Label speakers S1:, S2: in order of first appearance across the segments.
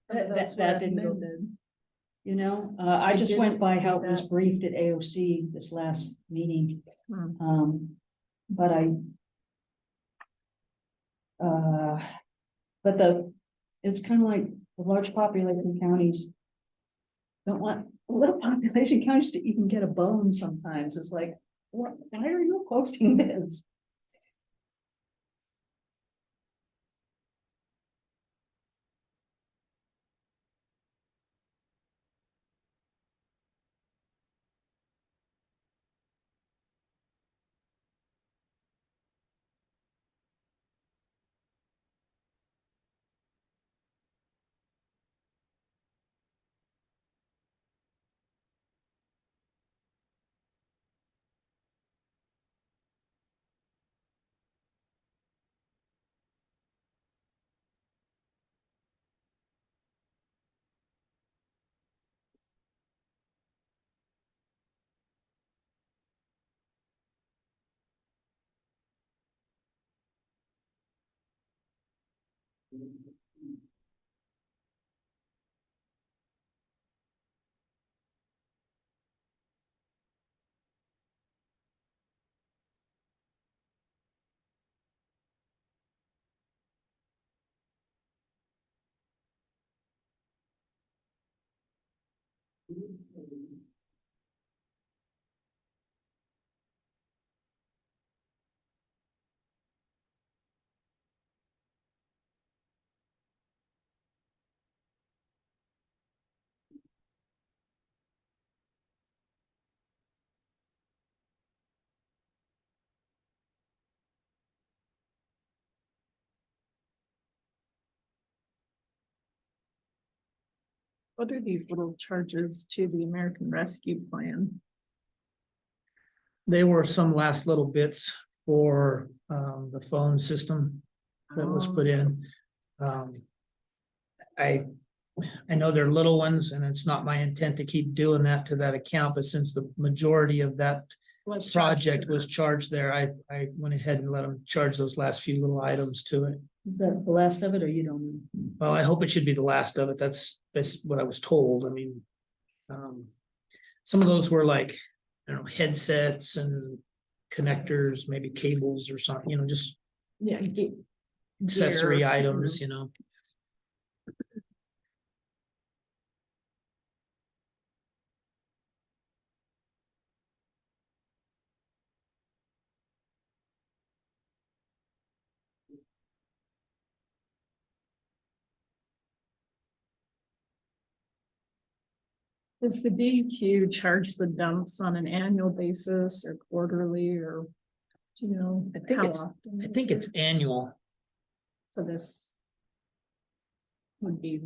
S1: That didn't go. You know, I just went by how it was briefed at AOC this last meeting. But it's kind of like the large population counties don't want little population counties to even get a bone sometimes. It's like, why are you opposing this?
S2: What are these little charges to the American Rescue Plan?
S3: They were some last little bits for the phone system that was put in. I know they're little ones, and it's not my intent to keep doing that to that account, but since the majority of that project was charged there, I went ahead and let them charge those last few little items to it.
S1: Is that the last of it, or you don't know?
S3: Well, I hope it should be the last of it. That's what I was told. I mean, some of those were like, I don't know, headsets and connectors, maybe cables or something, you know, just
S2: Yeah,
S3: accessory
S2: gear,
S3: items, you know.
S2: Does the DEQ charge the dumps on an annual basis or quarterly, or do you know?
S3: I think
S2: how
S3: it's-
S2: often
S3: I think it's annual.
S2: So this would be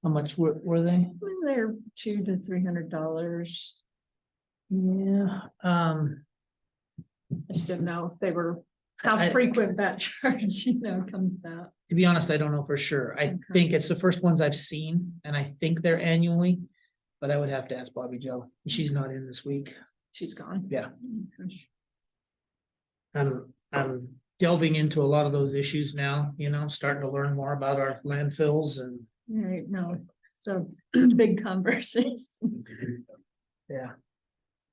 S3: How much were they?
S2: they're $200 to $300.
S3: Yeah,
S2: I just didn't know if they were, how
S3: I-
S2: frequent that charge, comes back.
S3: to be honest, I don't know for sure. I
S2: Okay.
S3: think it's the first ones I've seen, and I think they're annually, but I would have to ask Bobby Joe. She's not in this week.
S2: She's gone.
S3: Yeah.
S2: Okay.
S3: I'm delving into a lot of those issues now, you know, starting to learn more about our landfills and
S2: All right, no, so big conversation.
S3: yeah.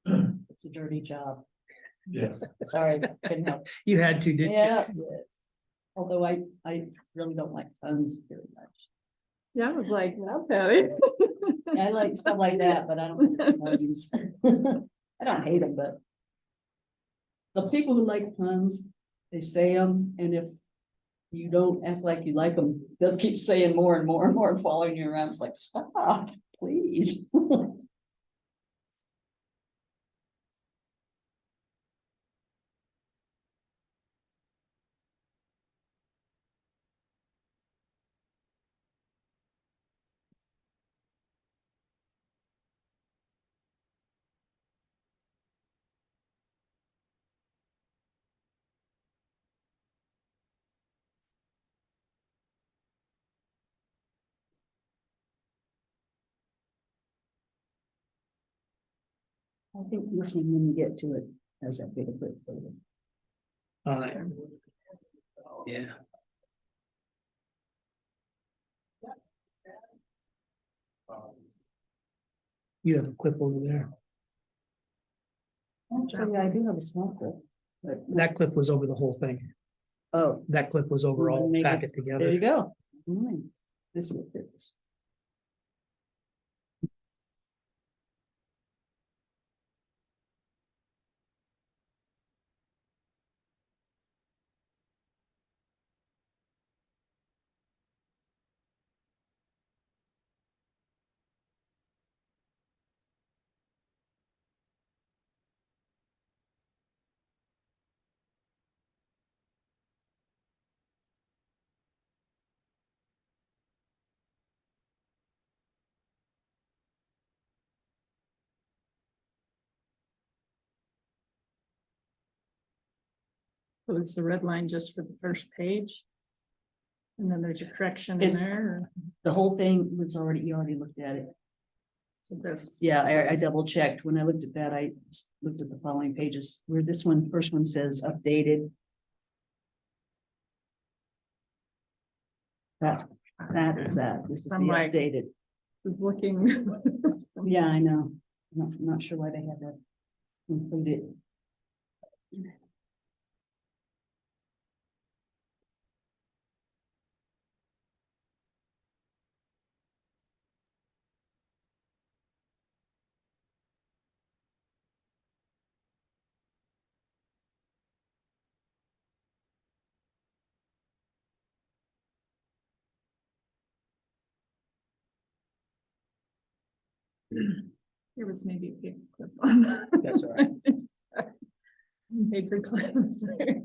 S1: It's a dirty job.
S4: Yes.
S1: Sorry, couldn't help.
S3: You had to, didn't you?
S1: Yeah. Although I really don't like puns very much.
S2: Yeah, I was like, I'll tell you.
S1: I like stuff like that, but I don't like puns. I don't hate them, but the people who like puns, they say them, and if you don't act like you like them, they'll keep saying more and more and more and following you around. It's like, stop, please. I think this one, when you get to it, has that big a footprint.
S3: Yeah. You have a clip over there.
S1: Actually, I do have a small clip, but
S3: That clip was over the whole thing.
S1: oh,
S3: That clip was overall
S1: Make it-
S3: packet
S1: there
S3: together.
S1: you go. This will fit this.
S2: So is the red line just for the first page? And then there's a correction in
S1: It's-
S2: there, or-
S1: The whole thing was already, you already looked at it.
S2: so this.
S1: Yeah, I double checked. When I looked at that, I looked at the following pages where this one, first one says updated. That is that. This is the
S2: I'm like-
S1: updated.
S2: Is looking.
S1: Yeah, I know. Not sure why they had that included.
S2: There was maybe a paper clip on.
S3: That's all right.
S2: Paper clips there.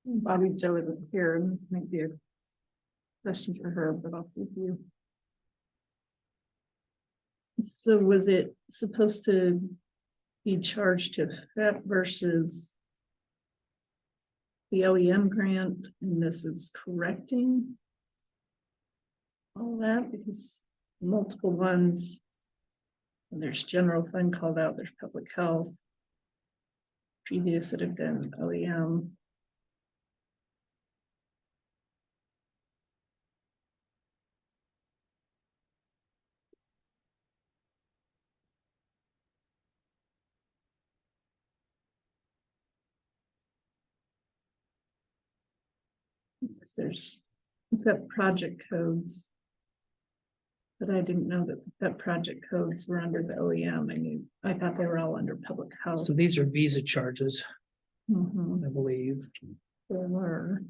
S2: Bobby Joe isn't here, and might be a question for her, but I'll see if you. So was it supposed to be charged to FEP versus the OEM grant, and this is correcting all that because multiple ones. And there's general fund called out, there's public health. Previous that have been OEM. There's, we've got project codes. But I didn't know that project codes were under the OEM. I thought they were all under public health.
S3: So these are visa charges,
S2: Mhm,
S3: I believe.
S2: they were.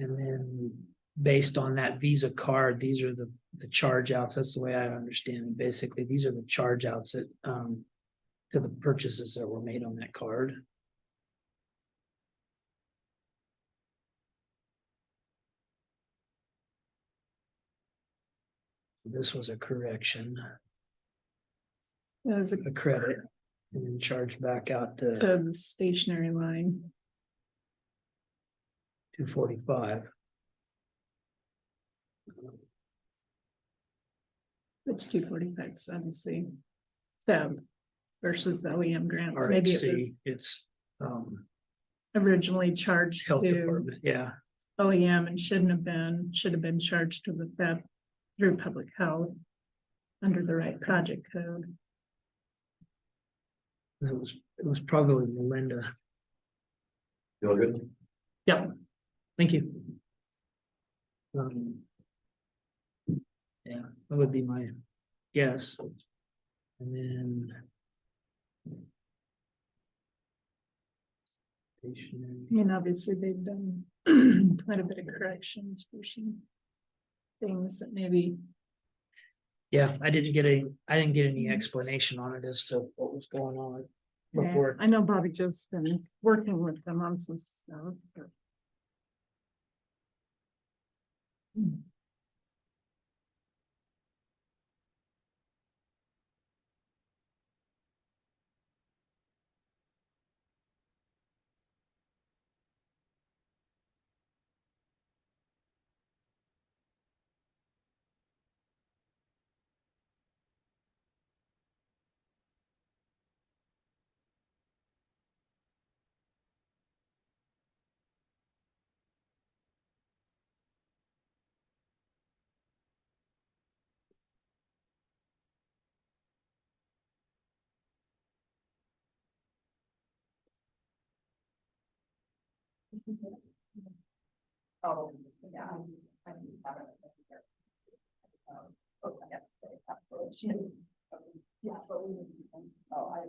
S3: And then based on that Visa card, these are the charge outs. That's the way I understand it. Basically, these are the charge outs that to the purchases that were made on that card. This was a correction,
S2: It was
S3: a credit, and then charged back out to
S2: to the stationary line.
S3: 245.
S2: Which 245 obviously. So versus the OEM grants, maybe it was
S3: RHC, it's
S2: originally charged
S3: health
S2: to
S3: department, yeah.
S2: OEM and should have been charged to the FEP through public health. Under the right project code.
S3: It was probably Melinda.
S4: Feel good?
S3: Yep, thank you. Yeah, that would be my guess. And then. Stationary.
S2: And obviously they've done quite a bit of corrections for some things that maybe.
S3: Yeah, I didn't get any explanation on it as to what was going on before.
S2: I know Bobby just been working with them on some stuff. But...
S5: Oh, yeah. Yeah, but we. Oh, I.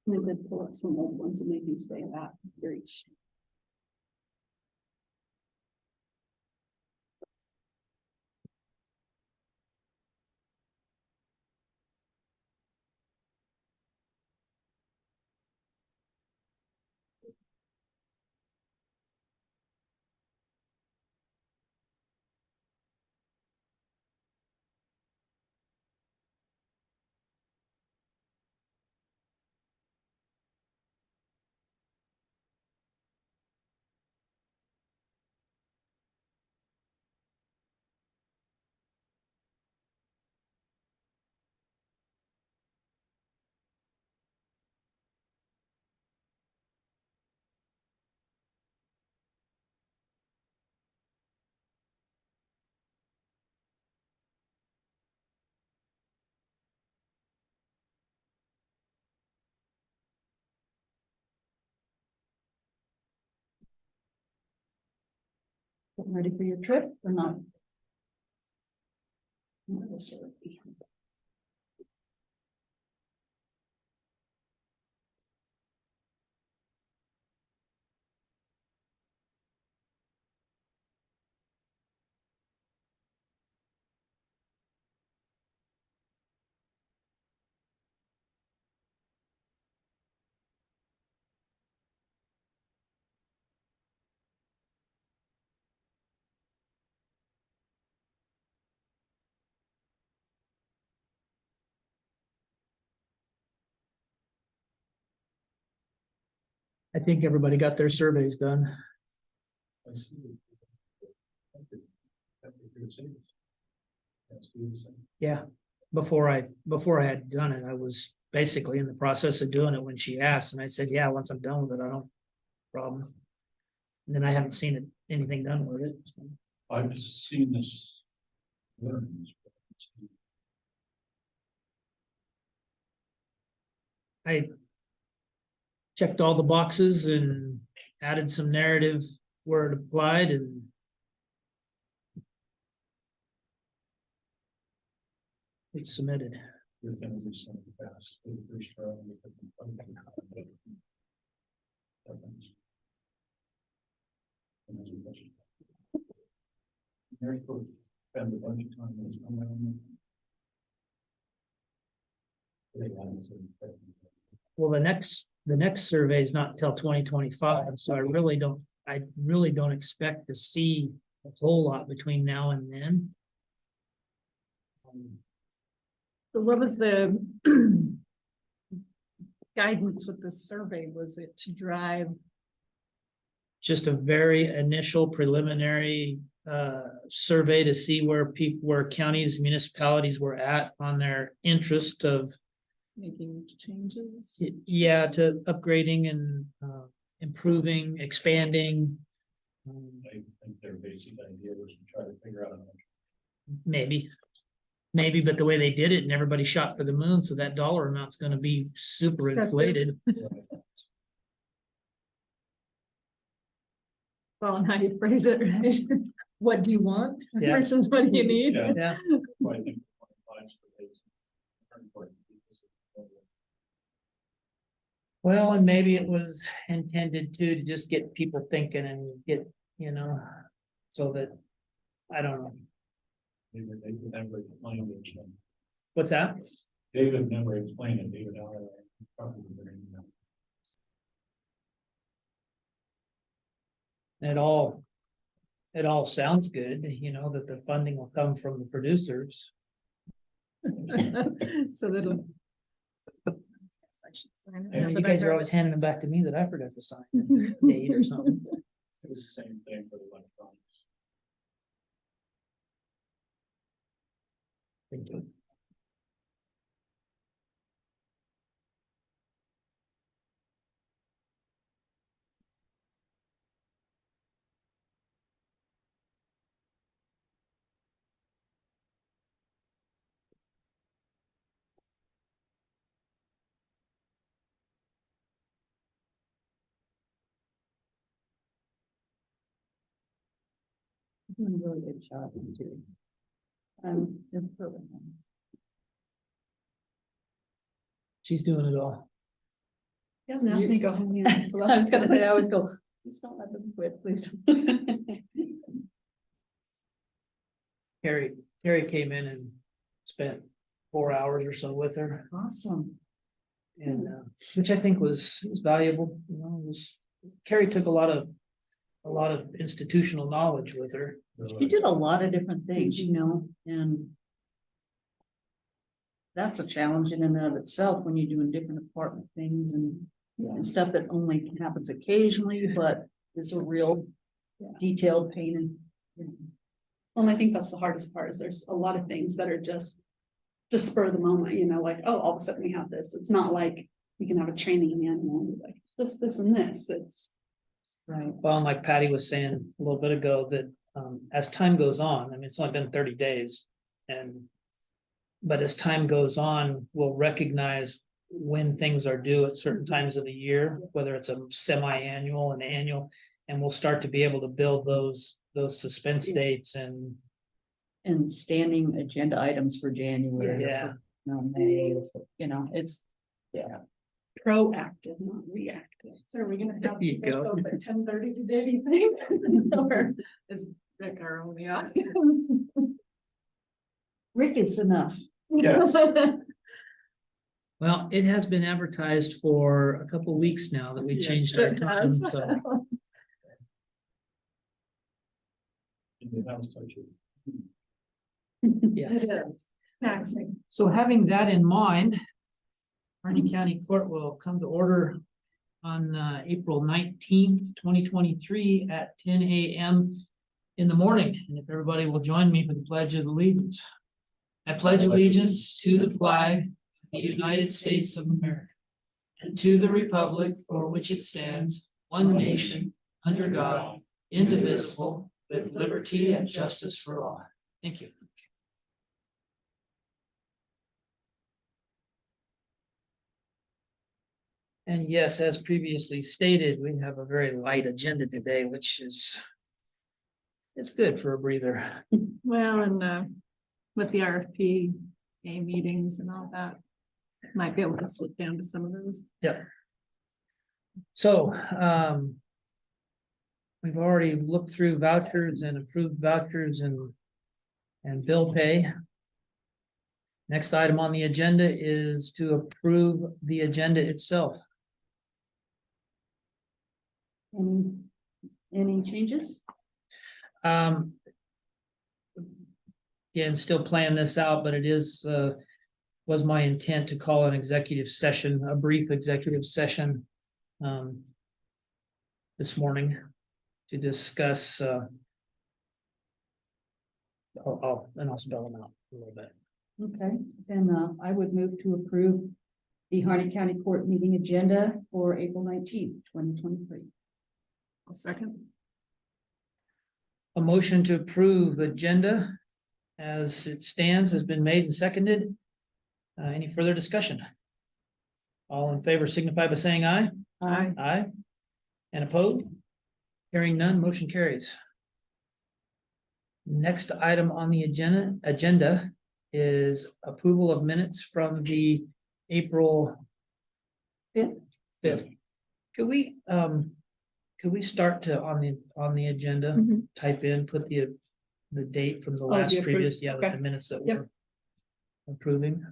S1: And I did pull up some old ones and they do say that for each. Getting ready for your trip or not? Not necessarily.
S3: I think everybody got their surveys done.
S4: I see. That's the same.
S3: Yeah, before I had done it, I was basically in the process of doing it when she asked, and I said, yeah, once I'm done with it, I don't problem. And then I haven't seen it, anything done with it. So.
S4: I've seen this.
S3: I checked all the boxes and added some narrative where it applied and it's submitted.
S4: There's gonna be some fast. For the first round, we have the funding. And there's a budget. Very cool. Spend a bunch of time on this.
S3: Well, the next survey is not until 2025, so I really don't expect to see a whole lot between now and then.
S2: So what was the guidance with this survey? Was it to drive?
S3: Just a very initial preliminary survey to see where counties, municipalities were at on their interest of
S2: Making changes?
S3: yeah, to upgrading and improving, expanding.
S4: I think their basic idea was to try to figure out how much.
S3: Maybe, but the way they did it and everybody shot for the moon, so that dollar amount's gonna be super inflated.
S2: Well, and how you phrase it, right? What do you want
S3: Yeah.
S2: versus what do you need?
S4: Yeah.
S3: Yeah,
S4: Well, I think 25 surveys are important.
S3: well, and maybe it was intended to just get people thinking and get, so that, I don't know.
S4: David never explained it.
S3: What's that?
S4: David never explained it. David, probably very,
S3: It all sounds good, that the funding will come from the producers.
S2: So that'll. I should sign it.
S3: You guys are always handing them back to me that I forgot to sign a date or something.
S4: it was the same thing for the electronics.
S3: Thank you.
S1: Doing a really good job too. Improving things.
S3: She's doing it all.
S5: He hasn't asked me to go home yet, so
S1: I was gonna say, I always go, please don't let them quit, please.
S3: Terry came in and spent 4 hours or so with her,
S1: Awesome.
S3: and which I think was valuable. Carrie took a lot of institutional knowledge with her.
S1: She did a lot of different things, and that's a challenge in and of itself when you're doing different apartment things and stuff that only happens occasionally, but is a real detailed painting.
S5: Well, and I think that's the hardest part is there's a lot of things that are just spur of the moment, like, oh, all of a sudden we have this. It's not like you can have a training manual and be like, it's this and this. It's
S1: Right.
S3: Well, and like Patty was saying a little bit ago, that as time goes on, it's only been 30 days. But as time goes on, we'll recognize when things are due at certain times of the year, whether it's a semi-annual, an annual. And we'll start to be able to build those suspense dates and,
S1: standing agenda items for January.
S3: Yeah.
S1: or, May, it's, yeah.
S5: Proactive, not reactive.
S2: So are we gonna have
S3: There you
S2: this
S3: go.
S2: open at 10:30 today, do you think? Or is Rick our only audience?
S1: Rick, it's enough.
S4: Yes.
S3: well, it has been advertised for a couple weeks now that we
S2: Yeah,
S3: changed our
S2: it
S3: time,
S2: has.
S3: so.
S4: In the house, don't you?
S3: Yes.
S2: It is taxing.
S3: So having that in mind, Harney County Court will come to order on April 19th, 2023 at 10 a.m. in the morning. And if everybody will join me for the Pledge of Allegiance. I pledge allegiance to the flag of the United States of America and to the republic for which it stands, one nation, under God, indivisible, with liberty and justice for all. Thank you. And yes, as previously stated, we have a very light agenda today, which is it's good for a breather.
S2: Well, and with the RFP, A meetings and all that, might be able to slip down to some of those.
S3: So, we've already looked through vouchers and approved vouchers and bill pay. Next item on the agenda is to approve the agenda itself.
S1: Any changes?
S3: Again, still playing this out, but it is, was my intent to call an executive session, a brief executive session. This morning to discuss, I'll spell them out a little bit.
S1: Okay, then I would move to approve the Harney County Court meeting agenda for April 19th, 2023.
S2: A second.
S3: A motion to approve agenda as it stands has been made and seconded. Any further discussion? All in favor signify by saying aye.
S2: Aye.
S3: Aye. And opposed? Hearing none, motion carries. Next item on the agenda is approval of minutes from the April fifth. Could we start to on the agenda,
S5: Mhm.
S3: type in, put the date from the
S5: Oh,
S3: last
S5: the approved-
S3: previous, the
S5: okay.
S3: minutes that
S5: Yep.
S3: we're approving.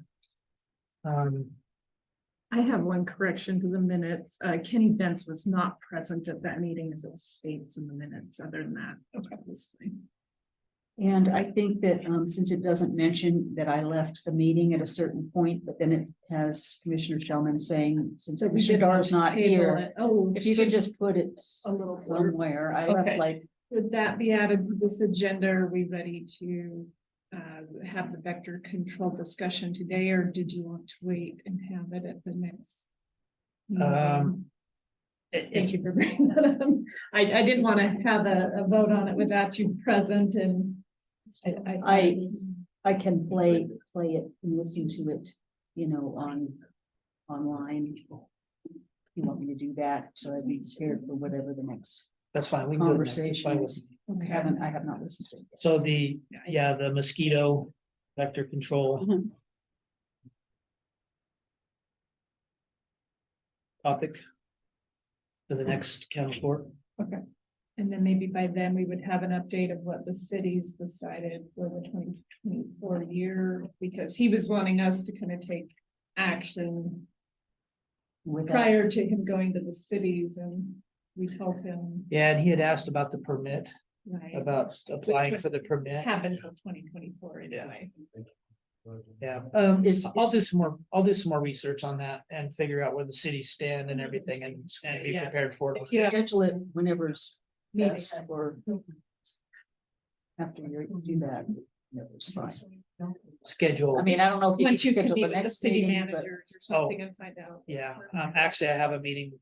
S2: I have one correction to the minutes. Kenny Benz was not present at that meeting as it states in the minutes. Other than that, okay, it was fine.
S1: And I think that since it doesn't mention that I left the meeting at a certain point, but then it has Commissioner Shellman saying, since
S2: So we
S1: Commissioner
S2: didn't
S1: Dar's not
S2: table
S1: here,
S2: it. Oh,
S1: if you could just put it
S2: A little blurb.
S1: somewhere, I
S2: Okay.
S1: left like,
S2: would that be added to this agenda? Are we ready to have the vector control discussion today, or did you want to wait and have it at the next? meeting? Thank
S3: It's,
S2: you for bringing that up. I didn't want to have a vote on it without you present, and
S1: I can play it and listen to it, online. You want me to do that, so I'd be prepared for whatever the next
S3: that's fine. We can do it next. It's fine
S1: conversation
S3: with
S1: is.
S3: me.
S1: I have not listened to it yet.
S3: So the mosquito vector control
S1: Mhm.
S3: topic for the next county court.
S2: and then maybe by then we would have an update of what the city's decided for the 2024 year, because he was wanting us to kind of take action
S1: With that,
S2: prior to him going to the cities, and we told him,
S3: Yeah, and he had asked about the permit,
S2: right,
S3: about applying for the permit.
S2: have until 2024 anyway.
S3: Yeah,
S1: Is-
S3: I'll do some more research on that and figure out where the cities stand and everything and be
S2: Yeah.
S3: prepared for it.
S2: Yeah.
S1: schedule it whenever's
S2: Meeting.
S1: best or after you do that. Whenever's fine.
S3: Schedule.
S1: I mean, I don't know if you can
S2: Once you
S1: schedule
S2: can
S1: the
S2: meet with the
S1: next
S2: city
S1: meeting, but
S2: managers or something and find out.
S3: Yeah, actually, I have a meeting,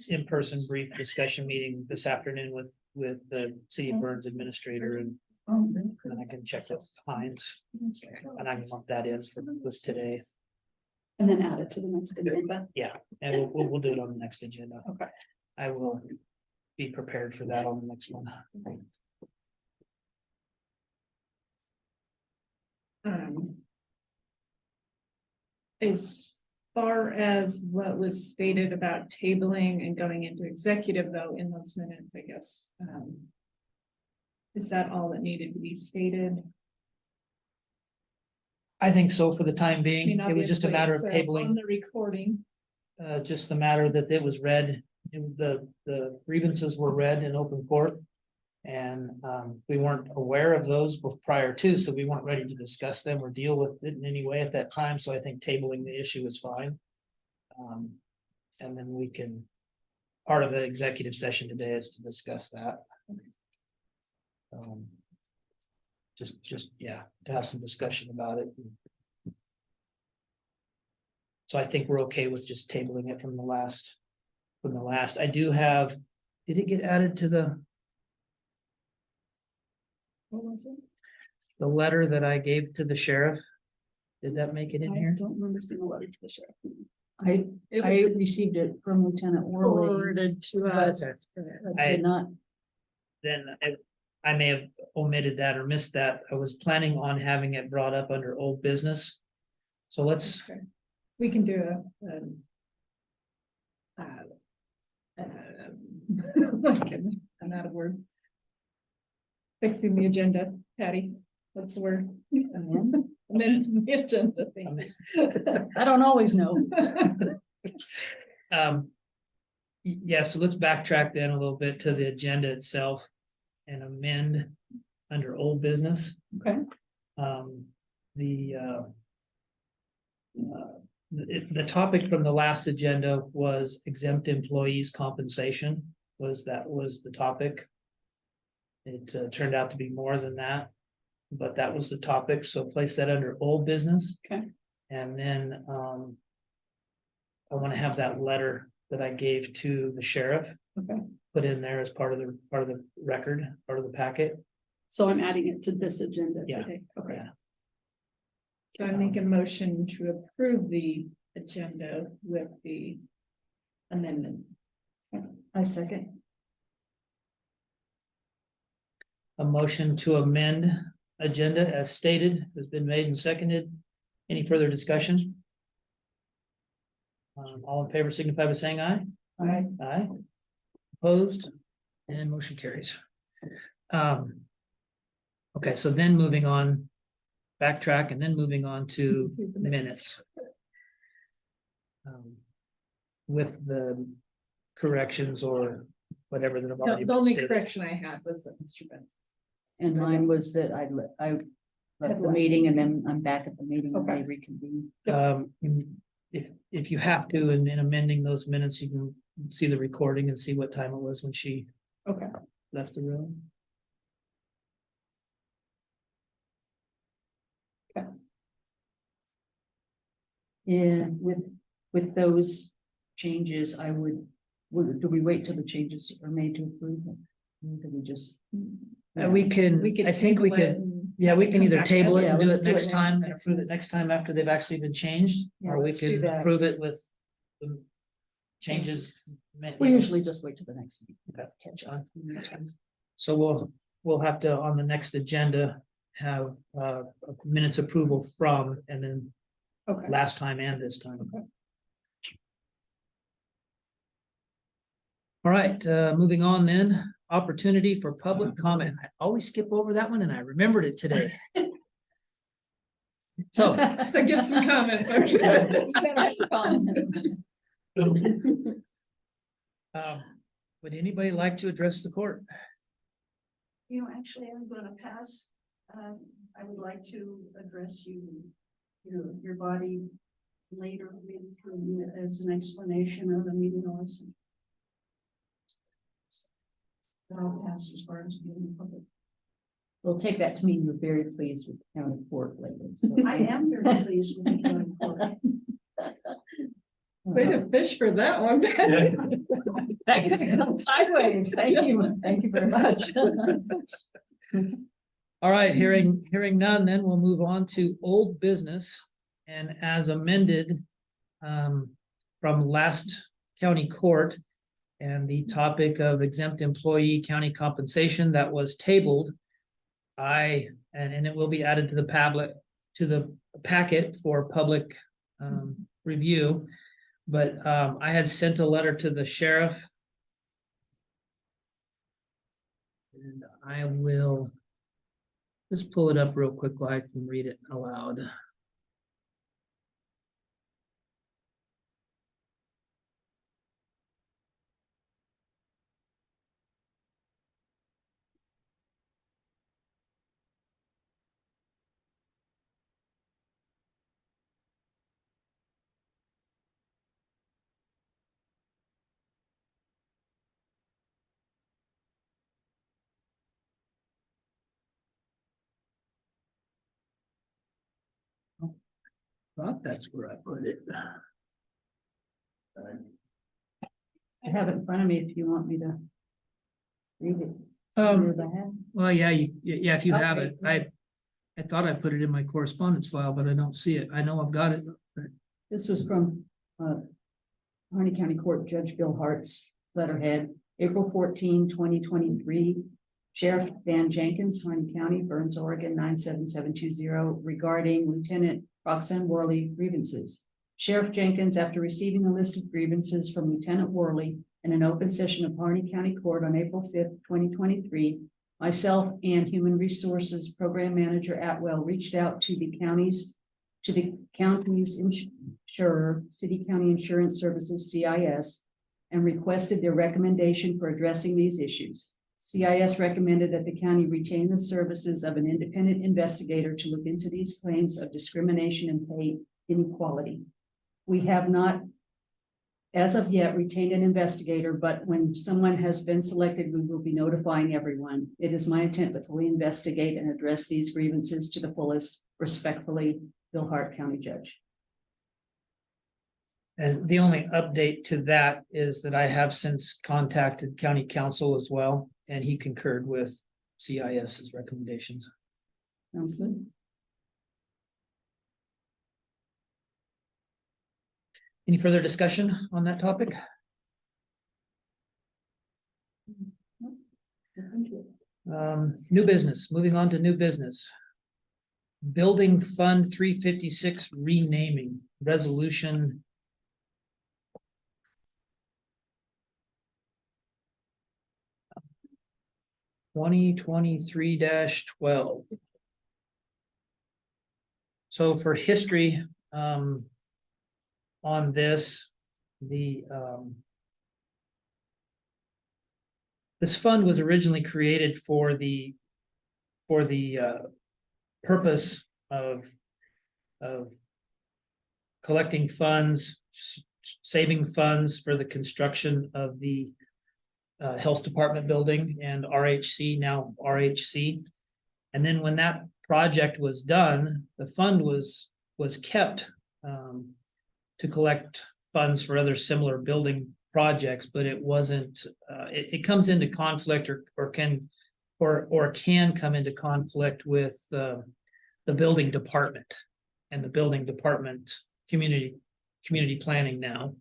S3: in-person brief discussion meeting this afternoon with the city of Burns administrator and I can check with Hines and I can lump that in for this today.
S5: And then add it to the next agenda.
S3: Yeah, and we'll do it on the next agenda.
S5: Okay.
S3: I will be prepared for that on the next one.
S2: As far as what was stated about tabling and going into executive though in those minutes, I guess. Is that all that needed to be stated?
S3: I think so for the time
S2: I
S3: being.
S2: mean,
S3: It was just a
S2: obviously,
S3: matter of
S2: it's,
S3: tabling.
S2: on the recording.
S3: Just the matter that it was read, and the grievances were read in open court. And we weren't aware of those prior to, so we weren't ready to discuss them or deal with it in any way at that time, so I think tabling the issue is fine. And then we can, part of the executive session today is to discuss that. Just, yeah, to have some discussion about it. So I think we're okay with just tabling it from the last. I do have, did it get added to the
S5: What was it?
S3: letter that I gave to the sheriff? Did that make it in
S5: I
S3: here?
S5: don't remember seeing a letter to the sheriff.
S1: I
S5: It was
S1: received it from Lieutenant Worley.
S2: Forwarded to us.
S1: I did not,
S3: Then I may have omitted that or missed that. I was planning on having it brought up under old business. So let's,
S2: Okay. We can do I'm out of words. Fixing the agenda, Patty, what's the word? Amend the agenda thing.
S1: I don't always know.
S3: Yeah, so let's backtrack then a little bit to the agenda itself and amend under old business.
S1: Okay.
S3: The topic from the last agenda was exempt employees compensation, was the topic. It turned out to be more than that, but that was the topic, so place that under old business.
S5: Okay.
S3: And then I want to have that letter that I gave to the sheriff.
S5: Okay.
S3: Put in there as part of the record, part of the packet.
S5: So I'm adding it to this agenda
S3: Yeah.
S5: today. Okay.
S3: Yeah.
S2: So I make a motion to approve the agenda with the amendment.
S1: I second.
S3: A motion to amend agenda as stated has been made and seconded. Any further discussion? All in favor signify by saying aye.
S1: Aye.
S3: Aye. Opposed, and motion carries. Okay, so then moving on, backtrack and then moving on to minutes. With the corrections or whatever that have already
S2: The
S3: been
S2: only
S3: stated.
S2: correction I had was that Mr. Benz.
S1: And mine was that I left the meeting and then I'm back at the meeting when they reconvene.
S3: If you have to, and in amending those minutes, you can see the recording and see what time it was when she
S5: Okay.
S3: left the room.
S1: Yeah, with those changes, do we wait till the changes are made to approve them? Do we just?
S3: We can, I think we
S2: table it
S3: could,
S2: and
S3: yeah, we can either
S2: come back
S3: table
S2: to
S3: it and do
S1: let's
S3: it
S1: do it
S3: next
S1: next-
S3: time and
S1: next
S3: approve it
S1: time.
S3: next time after they've actually been changed.
S1: Yeah,
S3: Or we
S1: let's do
S3: can
S1: that.
S3: approve it with the changes.
S1: We usually just wait till the next meeting.
S3: Okay.
S1: Catch on.
S3: So we'll have to, on the next agenda, have minutes approval from, and then
S5: Okay.
S3: last time and this time. All right, moving on then, opportunity for public comment. I always skip over that one and I remembered it today. So,
S2: So give some comments.
S3: would anybody like to address the court?
S1: You know, actually, I'm gonna pass. I would like to address your body later, maybe through as an explanation of the meeting notice. But I'll pass as far as being public. We'll take that to mean you're very pleased with the county court lately. So. I am very pleased with the county court.
S2: Way to fish for that one.
S1: Sideways, thank you very much.
S3: All right, hearing none, then we'll move on to old business. And as amended from last county court, And the topic of exempt employee county compensation that was tabled. And it will be added to the packet for public review. But I had sent a letter to the sheriff. And I will just pull it up real quick so I can read it aloud. Thought that's where I put it.
S1: I have it in front of me if you want me to read it.
S3: Well, yeah, if you have
S1: Okay,
S3: it, I thought I put it in my correspondence file, but I don't see it. I know I've got it.
S1: This was from Harney County Court Judge Bill Hart's letterhead, April 14, 2023. Sheriff Van Jenkins, Harney County, Burns, Oregon, 97720, regarding Lieutenant Roxanne Worley grievances. Sheriff Jenkins, after receiving a list of grievances from Lieutenant Worley in an open session of Harney County Court on April 5th, 2023, myself and Human Resources Program Manager Atwell reached out to the county's insurer, City County Insurance Services, CIS, and requested their recommendation for addressing these issues. CIS recommended that the county retain the services of an independent investigator to look into these claims of discrimination and pay inequality. We have not, as of yet, retained an investigator, but when someone has been selected, we will be notifying everyone. It is my intent to fully investigate and address these grievances to the fullest. Respectfully, Bill Hart, County Judge.
S3: And the only update to that is that I have since contacted county counsel as well, and he concurred with CIS's recommendations.
S1: Sounds good.
S3: Any further discussion on that topic? New business, moving on to new business. Building Fund 356 renaming resolution. (2023-12). So for history, on this, this fund was originally created for the purpose of collecting funds, saving funds for the construction of the Health Department building and RHC, now RHC. And then when that project was done, the fund was kept to collect funds for other similar building projects, but it wasn't, it comes into conflict or can come into conflict with the building department and the building department community planning now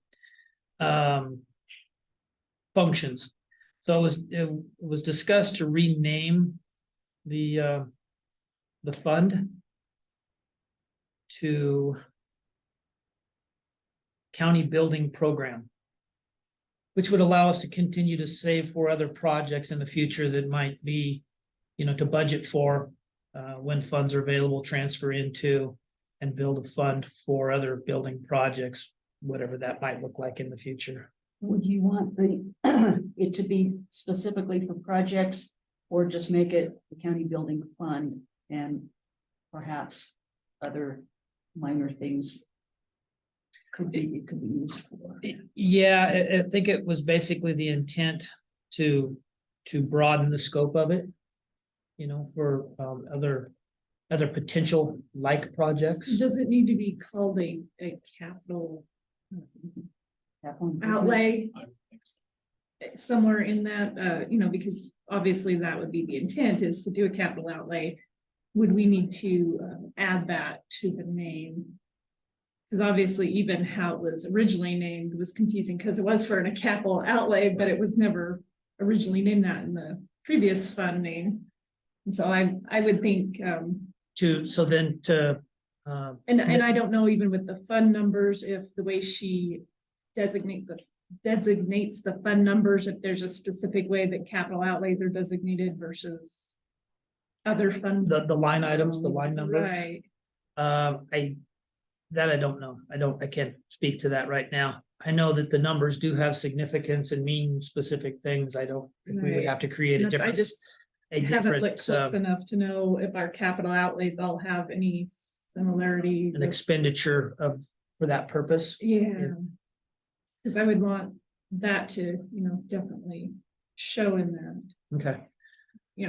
S3: functions. So it was discussed to rename the fund to County Building Program, which would allow us to continue to save for other projects in the future that might be, to budget for when funds are available, transfer into and build a fund for other building projects, whatever that might look like in the future.
S1: Would you want it to be specifically for projects, or just make it the county building fund and perhaps other minor things could be used for?
S3: Yeah, I think it was basically the intent to broaden the scope of it, for other potential like projects.
S2: Does it need to be called a capital outlay somewhere in that, because obviously that would be the intent, is to do a capital outlay. Would we need to add that to the name Because obviously even how it was originally named was confusing because it was for a capital outlay, but it was never originally named that in the previous fund name. And so I would think, and I don't know even with the fund numbers, if the way she designates the fund numbers, if there's a specific way that capital outlays are designated versus other fund.
S3: the line items, the line numbers.
S2: Right.
S3: I don't know. I can't speak to that right now. I know that the numbers do have significance and mean specific things. I don't think we would
S2: Right.
S3: have to create a
S2: I
S3: different.
S2: just haven't looked close enough to know if our capital outlays all have any similarity.
S3: An expenditure for that purpose.
S2: Yeah. Because I would want that to, definitely show in there.
S3: Okay.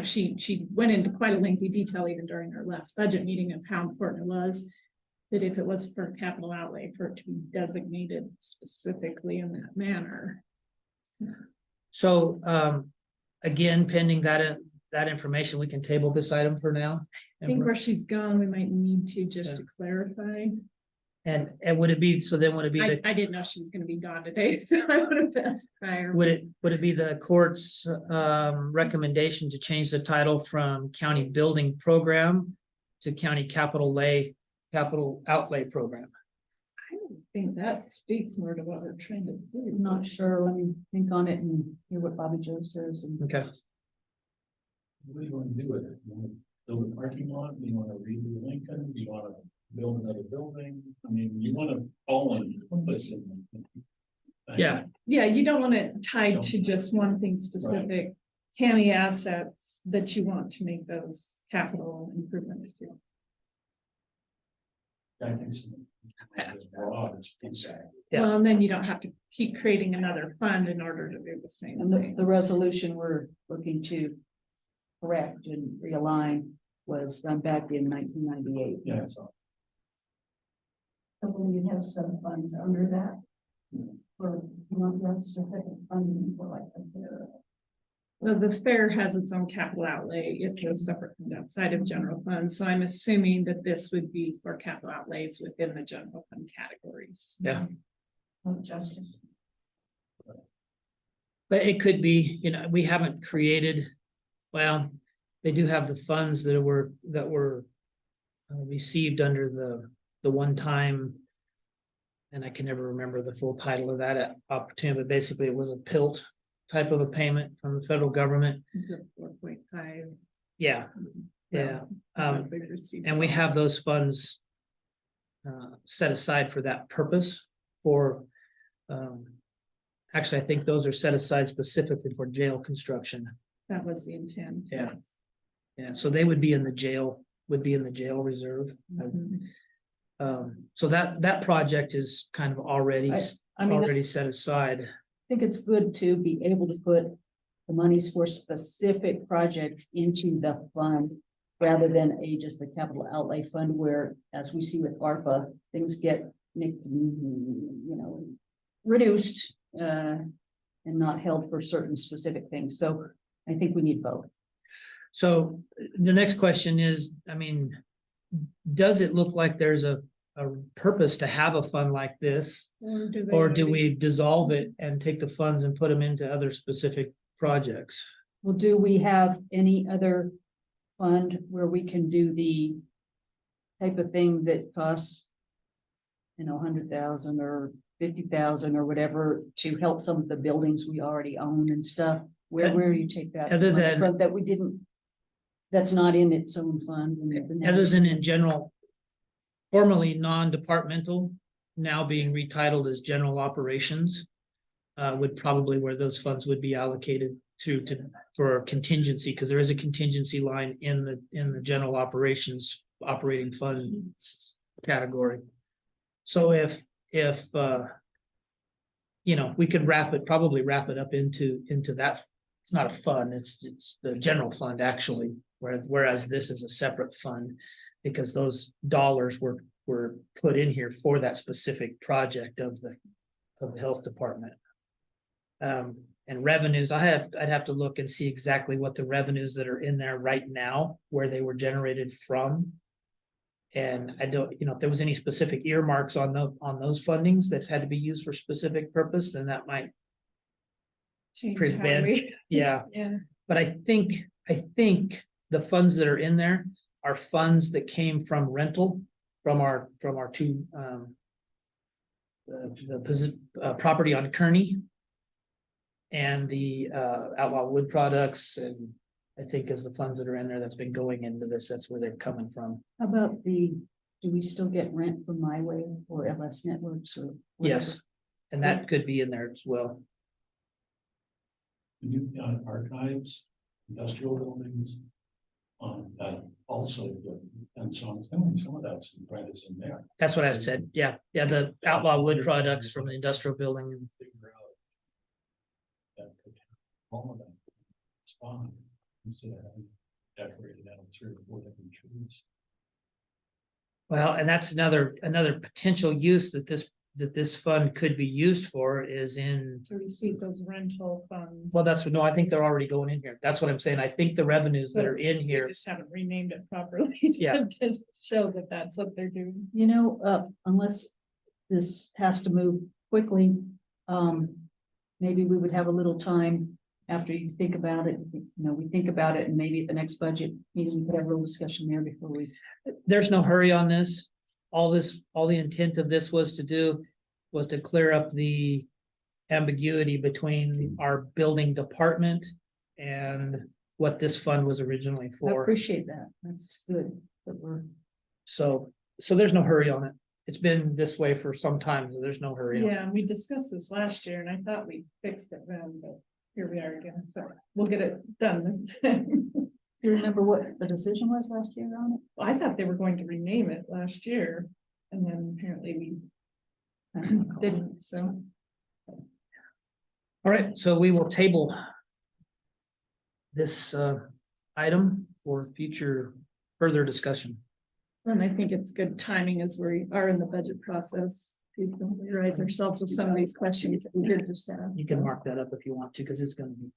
S2: She went into quite a lengthy detail even during our last budget meeting of how important it was that if it was for capital outlay, for it to be designated specifically in that manner.
S3: So, again, pending that information, we can table this item for now.
S2: I think where she's gone, we might need to just
S3: Yeah.
S2: to clarify.
S3: And would it be, so then would it be
S2: I didn't know she was gonna be gone today, so I would have asked prior.
S3: would it be the court's recommendation to change the title from county building program to county capital outlay program?
S2: I don't think that speaks more to what we're trying to do.
S1: I'm not sure. Let me think on it and hear what Bobby Joe says. And
S3: Okay.
S4: What do you want to do with it? You want to build a parking lot? Do you want to redo Lincoln? Do you want to build another building? I mean, you want to all encompass it.
S3: Yeah.
S2: Yeah, you don't want it tied to just one thing specific. County assets that you want to make those capital improvements to.
S4: I think so. It's broad, it's
S3: Yeah.
S2: Well, and then you don't have to keep creating another fund in order to do the same
S1: And
S2: thing.
S1: the resolution we're looking to correct and realign was done back in 1998.
S4: yeah, so.
S1: So you have some funds under that. For, that specific funding for like.
S2: Well, the fair has its own capital outlay. It's a separate fund outside of general fund. So I'm assuming that this would be for capital outlays within the general fund categories.
S3: Yeah.
S1: Justice.
S3: But it could be, we haven't created, well, they do have the funds that were received under the one time. And I can never remember the full title of that opportunity, but basically it was a PILT type of a payment from the federal government.
S2: 4.5.
S3: Yeah, yeah.
S2: They received
S3: And we have those funds set aside for that purpose for, actually, I think those are set aside specifically for jail construction.
S2: That was the intent.
S3: Yeah. Yeah, so they would be in the jail reserve.
S2: Mhm.
S3: So that project is kind of already set aside.
S1: I think it's good to be able to put the monies for specific projects into the fund rather than just the capital outlay fund where, as we see with ARPA, things get nicked, reduced and not held for certain specific things. So I think we need both.
S3: So the next question is, does it look like there's a purpose to have a fund like this? Or do we dissolve it and take the funds and put them into other specific projects?
S1: Well, do we have any other fund where we can do the type of thing that costs, 100,000 or 50,000 or whatever to help some of the buildings we already own and stuff? Where do you take that?
S3: Other
S1: money
S3: than-
S1: from that we didn't, that's not in its own fund.
S3: Other than in general, formerly non-departmental, now being retitled as general operations, would probably where those funds would be allocated for contingency, because there is a contingency line in the general operations operating fund category. So if we could probably wrap it up into that. It's not a fund, it's the general fund actually, whereas this is a separate fund because those dollars were put in here for that specific project of the health department. And revenues, I'd have to look and see exactly what the revenues that are in there right now, where they were generated from. And I don't, if there was any specific earmarks on those fundings that had to be used for specific purpose, then that might,
S2: Change how
S3: prevent-
S2: we-
S3: yeah.
S2: Yeah,
S3: But I think the funds that are in there are funds that came from rental from our two, property on Kearney. And the Outlaw Wood Products, and I think as the funds that are in there that's been going into this, that's where they're coming from.
S1: How about do we still get rent from My Way or LS Networks or? whatever?
S3: Yes, and that could be in there as well.
S4: You've got archives, industrial buildings. That also, and so I'm thinking some of that's right is in there.
S3: That's what I said. Yeah, the Outlaw Wood Products from the industrial building.
S4: Figure out that could all of that spot instead of having decorated out 3 or 4 different trees.
S3: Well, and that's another potential use that this fund could be used for is in,
S2: to receive those rental funds.
S3: well, no, I think they're already going in here. That's what I'm saying. I think the revenues that are in
S2: We
S3: here,
S2: just haven't renamed it properly.
S3: Yeah.
S2: To show that that's what they're doing.
S1: Unless this has to move quickly, maybe we would have a little time after you think about it. We think about it, and maybe at the next budget meeting, we could have a little discussion there before we.
S3: there's no hurry on this. All the intent of this was to clear up the ambiguity between our building department and what this fund was originally
S1: I
S3: for.
S1: appreciate that. That's good that we're.
S3: So there's no hurry on it. It's been this way for some time, so there's no hurry on it.
S2: Yeah, and we discussed this last year and I thought we fixed it then, but here we are again. So we'll get it done this time.
S1: Do you remember what the decision was last year on it?
S2: Well, I thought they were going to rename it last year and then apparently we
S1: I don't recall.
S2: didn't, so.
S3: All right, so we will table this item for future further discussion.
S2: And I think it's good timing as we are in the budget process to familiarize ourselves with some of these questions that we did just ask.
S3: You can mark that up if you want to, because it's gonna be,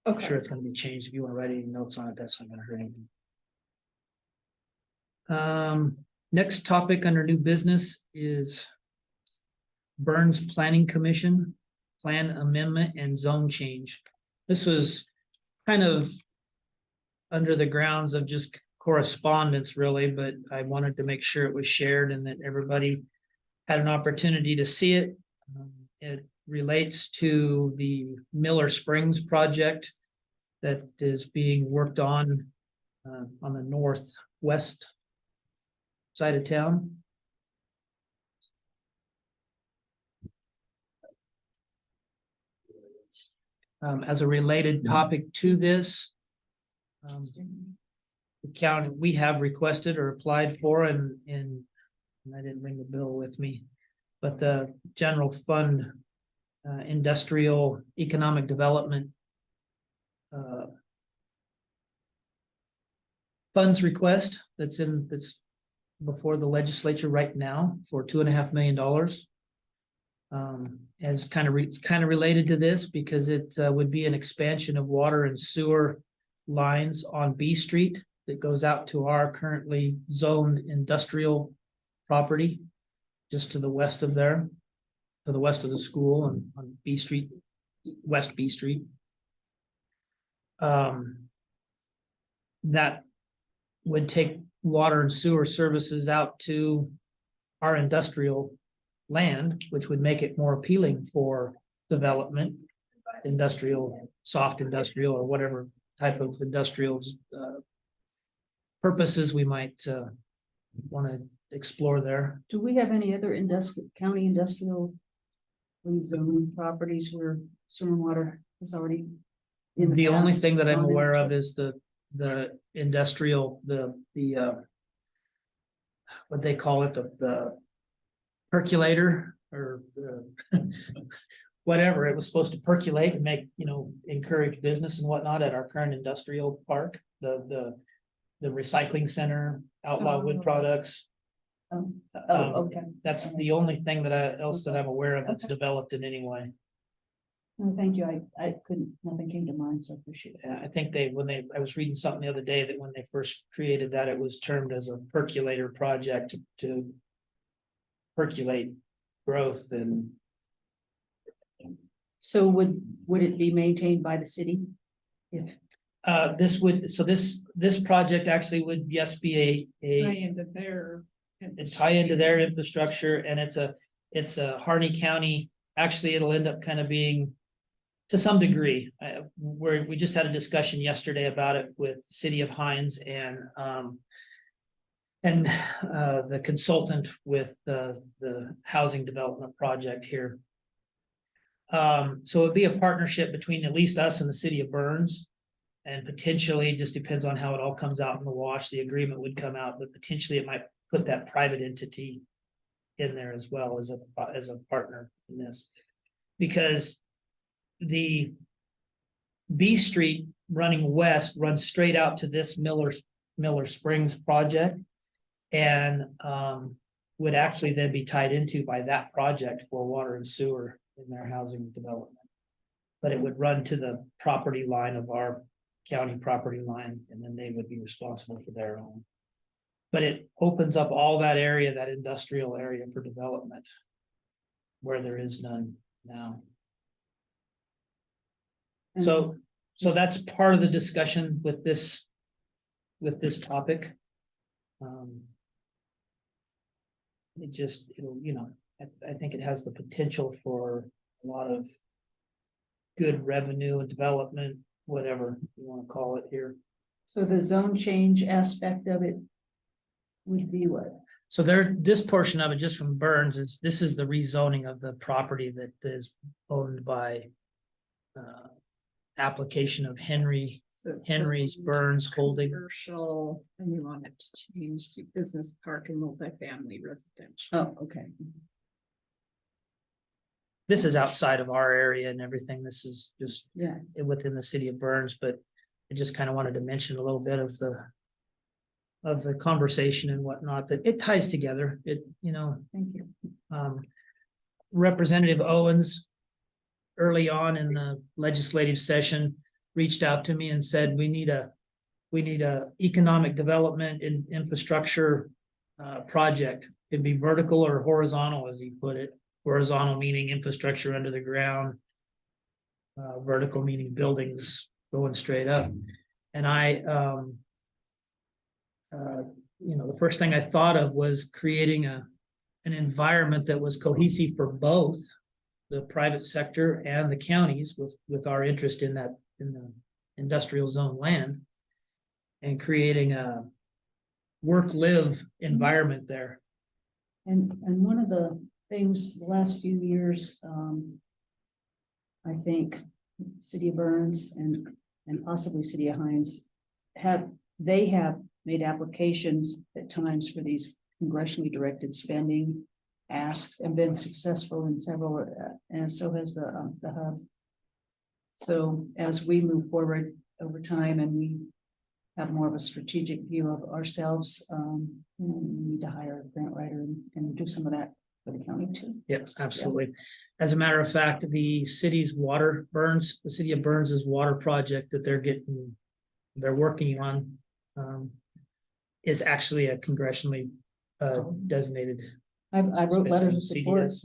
S3: I'm
S2: Okay.
S3: sure it's gonna be changed. If you want to write any notes on it, that's not gonna hurt anything. Next topic under new business is Burns Planning Commission, Plan Amendment and Zone Change. This was kind of under the grounds of just correspondence, really, but I wanted to make sure it was shared and that everybody had an opportunity to see it. It relates to the Miller Springs project that is being worked on the northwest side of town. As a related topic to this, the county, we have requested or applied for, and I didn't bring the bill with me, but the general fund, industrial economic development funds request that's before the legislature right now for $2.5 million. As it's kind of related to this because it would be an expansion of water and sewer lines on B Street that goes out to our currently zoned industrial property just to the west of there, to the west of the school and on B Street, West B Street. That would take water and sewer services out to our industrial land, which would make it more appealing for development, industrial, soft industrial, or whatever type of industrial purposes we might want to explore there.
S1: Do we have any other county industrial zone properties where sewer and water is already? in
S3: The only
S1: past
S3: thing that I'm
S1: gone
S3: aware
S1: into?
S3: of is the industrial, what they call it, the percolator or whatever. It was supposed to percolate and make, encourage business and whatnot at our current industrial park, the recycling center, Outlaw Wood
S2: Oh.
S3: Products.
S1: Oh, okay.
S3: That's the only thing else that I'm aware of that's developed in any way.
S1: No, thank you. I couldn't, nothing came to mind, so I appreciate it.
S3: Yeah, I think I was reading something the other day that when they first created that, it was termed as a percolator project to percolate growth and
S1: So would it be maintained by the city? If,
S3: this project actually would, yes, be
S2: Tie
S3: a
S2: into their.
S3: tie into their infrastructure, and it's a Harney County, actually, it'll end up kind of being to some degree, where we just had a discussion yesterday about it with City of Hines and the consultant with the housing development project here. So it'd be a partnership between at least us and the city of Burns. And potentially, it just depends on how it all comes out in the wash, the agreement would come out, but potentially it might put that private entity in there as well as a partner in this. Because the B Street running west runs straight out to this Miller Springs project. And would actually then be tied into by that project for water and sewer in their housing development. But it would run to the property line of our county property line, and then they would be responsible for their own. But it opens up all that area, that industrial area for development, where there is none now.
S1: and
S3: So that's part of the discussion with this topic. I think it has the potential for a lot of good revenue and development, whatever you want to call it here.
S1: So the zone change aspect of it would be what?
S3: So this portion of it, just from Burns, this is the rezoning of the property that is owned by application of Henry's Burns Holding.
S2: Commercial, and you want it to change to business park and multifamily residential.
S1: Oh, okay.
S3: This is outside of our area and everything. This is just
S1: Yeah,
S3: within the city of Burns, but I just kind of wanted to mention a little bit of the conversation and whatnot, that it ties together. It,
S1: thank you.
S3: Representative Owens, early on in the legislative session, reached out to me and said, we need a economic development in infrastructure project. It'd be vertical or horizontal, as he put it. Horizontal meaning infrastructure under the ground. Vertical meaning buildings going straight up. And the first thing I thought of was creating an environment that was cohesive for both the private sector and the counties with our interest in the industrial zone land, and creating a work-live environment there.
S1: And one of the things the last few years, I think City of Burns and possibly City of Hines have made applications at times for these congressionally directed spending asks and been successful in several, and so has the hub. So as we move forward over time and we have more of a strategic view of ourselves, we need to hire a grant writer and do some of that for the county too.
S3: Yep, absolutely. As a matter of fact, the city of Burns's water project that they're working on is actually a congressionally designated.
S1: I wrote letters of support
S3: CDS,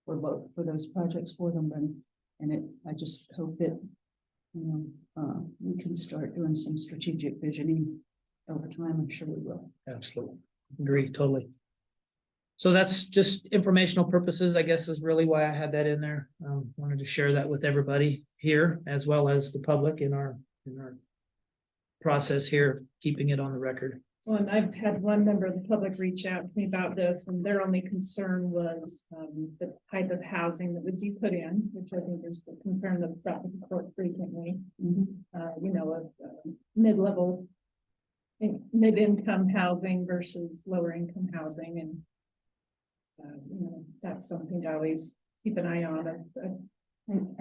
S1: for those projects for them, and I just hope that we can start doing some strategic visioning over time. I'm sure we will.
S3: Absolutely. Agree, totally. So that's just informational purposes, I guess, is really why I had that in there. Wanted to share that with everybody here, as well as the public in our process here, keeping it on the record.
S2: Well, and I've had one member of the public reach out to me about this, and their only concern was the type of housing that would be put in, which I think is the concern that's brought to the court frequently. Mid-level, mid-income housing versus lower income housing, and that's something to always keep an eye on.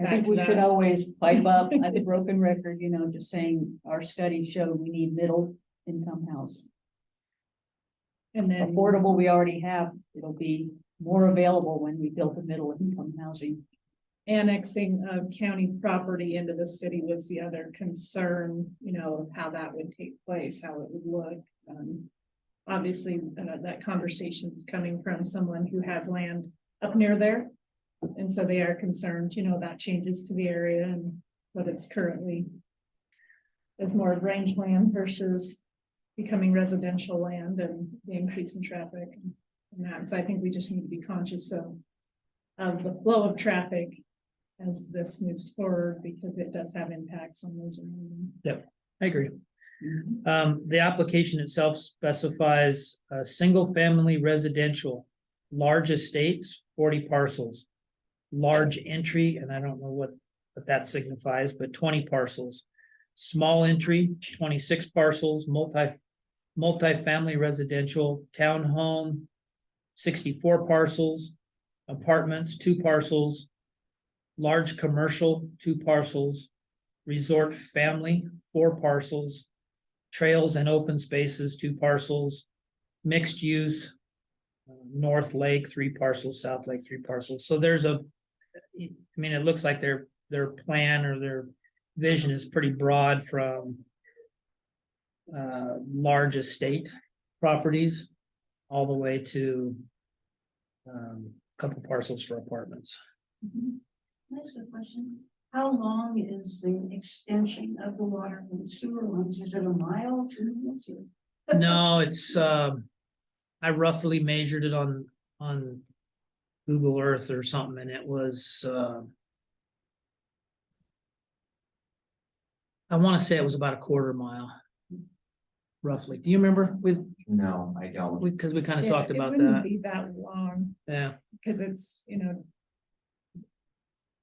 S1: I think we should always pipe up at the broken record, just saying our study showed we need middle income housing.
S2: And then
S1: Affordable, we already have. It'll be more available when we build the middle income housing.
S2: annexing of county property into the city was the other concern, you know, of how that would take place, how it would look. Obviously, that conversation is coming from someone who has land up near there. And so they are concerned, you know, that changes to the area and what it's currently as more rangeland versus becoming residential land and the increase in traffic and that. So I think we just need to be conscious of the flow of traffic as this moves forward, because it does have impacts on those around them.
S3: I agree. The application itself specifies a single family residential, large estates, 40 parcels. Large entry, and I don't know what that signifies, but 20 parcels. Small entry, 26 parcels, multi-family residential, townhome, 64 parcels, apartments, 2 parcels, large commercial, 2 parcels, resort family, 4 parcels, trails and open spaces, 2 parcels, mixed use, North Lake, 3 parcels, South Lake, 3 parcels. So there's I mean, it looks like their plan or their vision is pretty broad, from large estate properties all the way to a couple parcels for apartments.
S6: Can I ask a question? How long is the extension of the water and sewer lines? Is it a mile, 2 miles? Or?
S3: No, it's I roughly measured it on Google Earth or something, and it was I want to say it was about a quarter mile, roughly. Do you remember?
S7: No, I don't.
S3: Because we kind of
S2: Yeah,
S3: talked
S2: it
S3: about
S2: wouldn't
S3: that.
S2: be that long,
S3: Yeah.
S2: because it's, you know,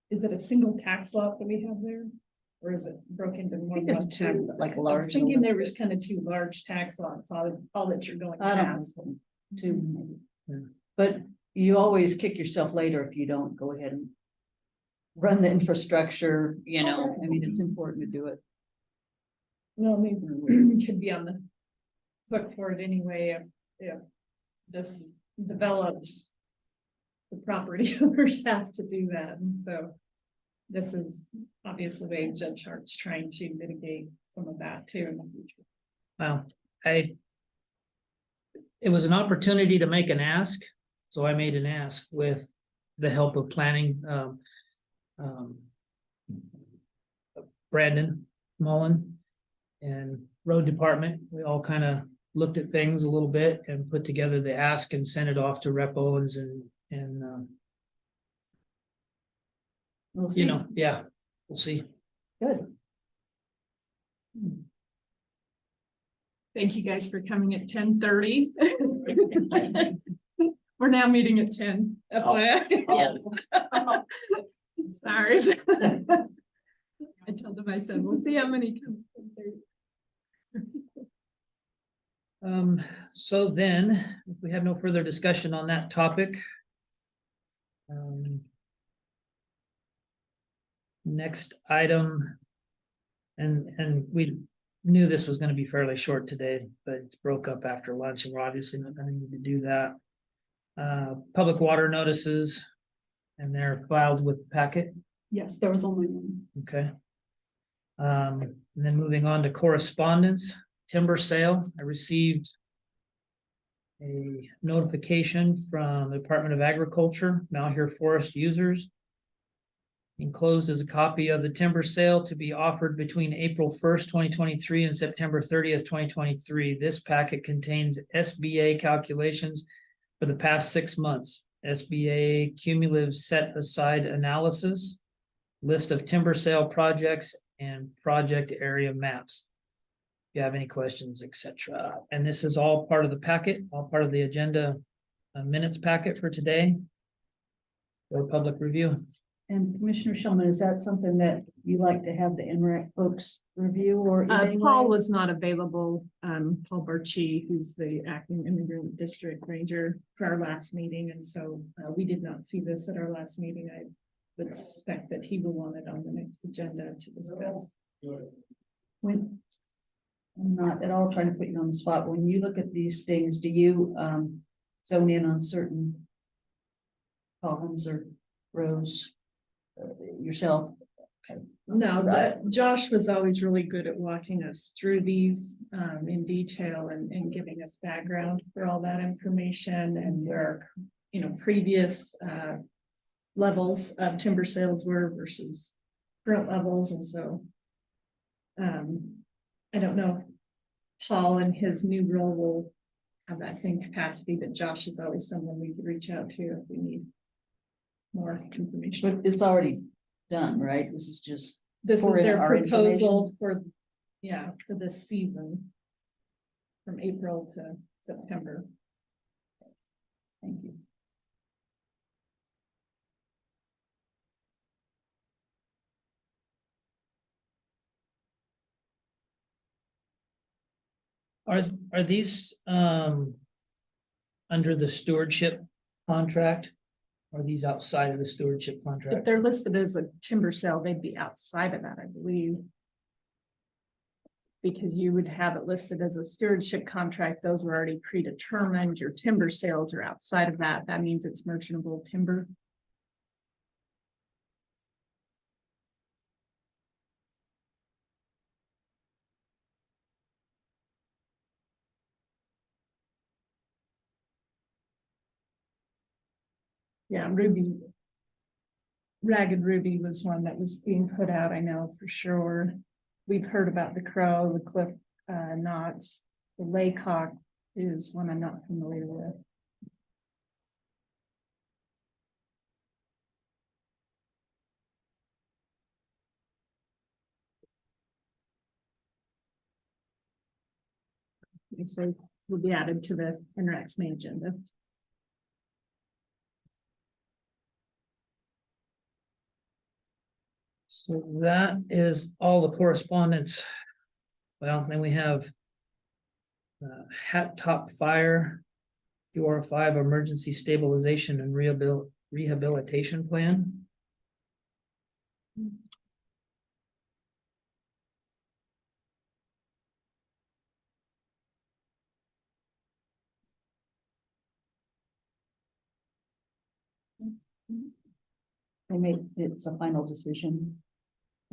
S2: is it a single tax lot that we have there? Or is it broken into more than
S1: think
S2: one
S1: it's
S2: tax?
S1: two,
S2: lot?
S1: like
S2: I was
S1: large
S2: thinking
S1: and
S2: there was kind of 2 large tax lots, all that you're going
S1: I don't
S2: past.
S1: know, 2 maybe.
S3: Yeah.
S1: But you always kick yourself later if you don't go ahead and run the infrastructure, you know, I mean, it's important to do it.
S2: No, I mean, should be on the hook for it anyway, if this develops. The property owners have to do that, and so this is obviously the way Judge Hart's trying to mitigate some of that too in the future.
S3: Well, it was an opportunity to make an ask, so I made an ask with the help of planning. Brandon Mullen and road department, we all kind of looked at things a little bit and put together the ask and sent it off to Rep Owens and
S1: We'll
S3: you
S1: see.
S3: know, yeah, we'll see.
S1: Good.
S2: Thank you guys for coming at 10:30. We're now meeting at 10. FYI. Sorry. I told them, I said, we'll see how many come.
S3: So then, if we have no further discussion on that topic. Next item. And we knew this was gonna be fairly short today, but it's broke up after lunch and we're obviously not gonna need to do that. Public water notices, and they're filed with the packet,
S5: Yes, there was only one.
S3: okay? And then moving on to correspondence, timber sale, I received a notification from the Department of Agriculture, Mount Here Forest users. Enclosed is a copy of the timber sale to be offered between April 1st, 2023 and September 30th, 2023. This packet contains SBA calculations for the past 6 months, SBA cumulative set aside analysis, list of timber sale projects, and project area maps. If you have any questions, etc. And this is all part of the packet, all part of the agenda minutes packet for today for public review.
S1: And Commissioner Shulman, is that something that you like to have the NREC folks review or? in any
S2: Paul
S1: way?
S2: was not available, Paul Barchi, who's the acting immigrant district ranger for our last meeting, and so we did not see this at our last meeting. I would suspect that he will want it on the next agenda to discuss.
S1: When, I'm not at all trying to put you on the spot. When you look at these things, do you zone in on certain columns or rows? yourself?
S2: No, that Josh was always really good at walking us through these in detail and giving us background for all that information and where, you know, previous levels of timber sales were versus current levels, and so I don't know if Paul in his new role will have that same capacity, but Josh is always someone we could reach out to if we need more information.
S1: But it's already done, right? This is just,
S2: This is
S1: for
S2: their
S1: our
S2: proposal for, yeah, for this season. From April to September.
S1: thank you.
S3: Are these under the stewardship contract? Are these outside of the stewardship
S2: If
S3: contract?
S2: they're listed as a timber sale, they'd be outside of that, I believe. Because you would have it listed as a stewardship contract, those were already predetermined, your timber sales are outside of that, that means it's merchantable timber. Yeah, Ruby. Ragged Ruby was one that was being put out, I know for sure. We've heard about the crow, the cliff knots, the laycock is one I'm not familiar with. They say will be added to the Interact main agenda.
S3: So that is all the correspondence. Well, then we have Hat Top Fire, UR5 Emergency Stabilization and Rehabilitation Plan.
S1: They made, it's a final decision.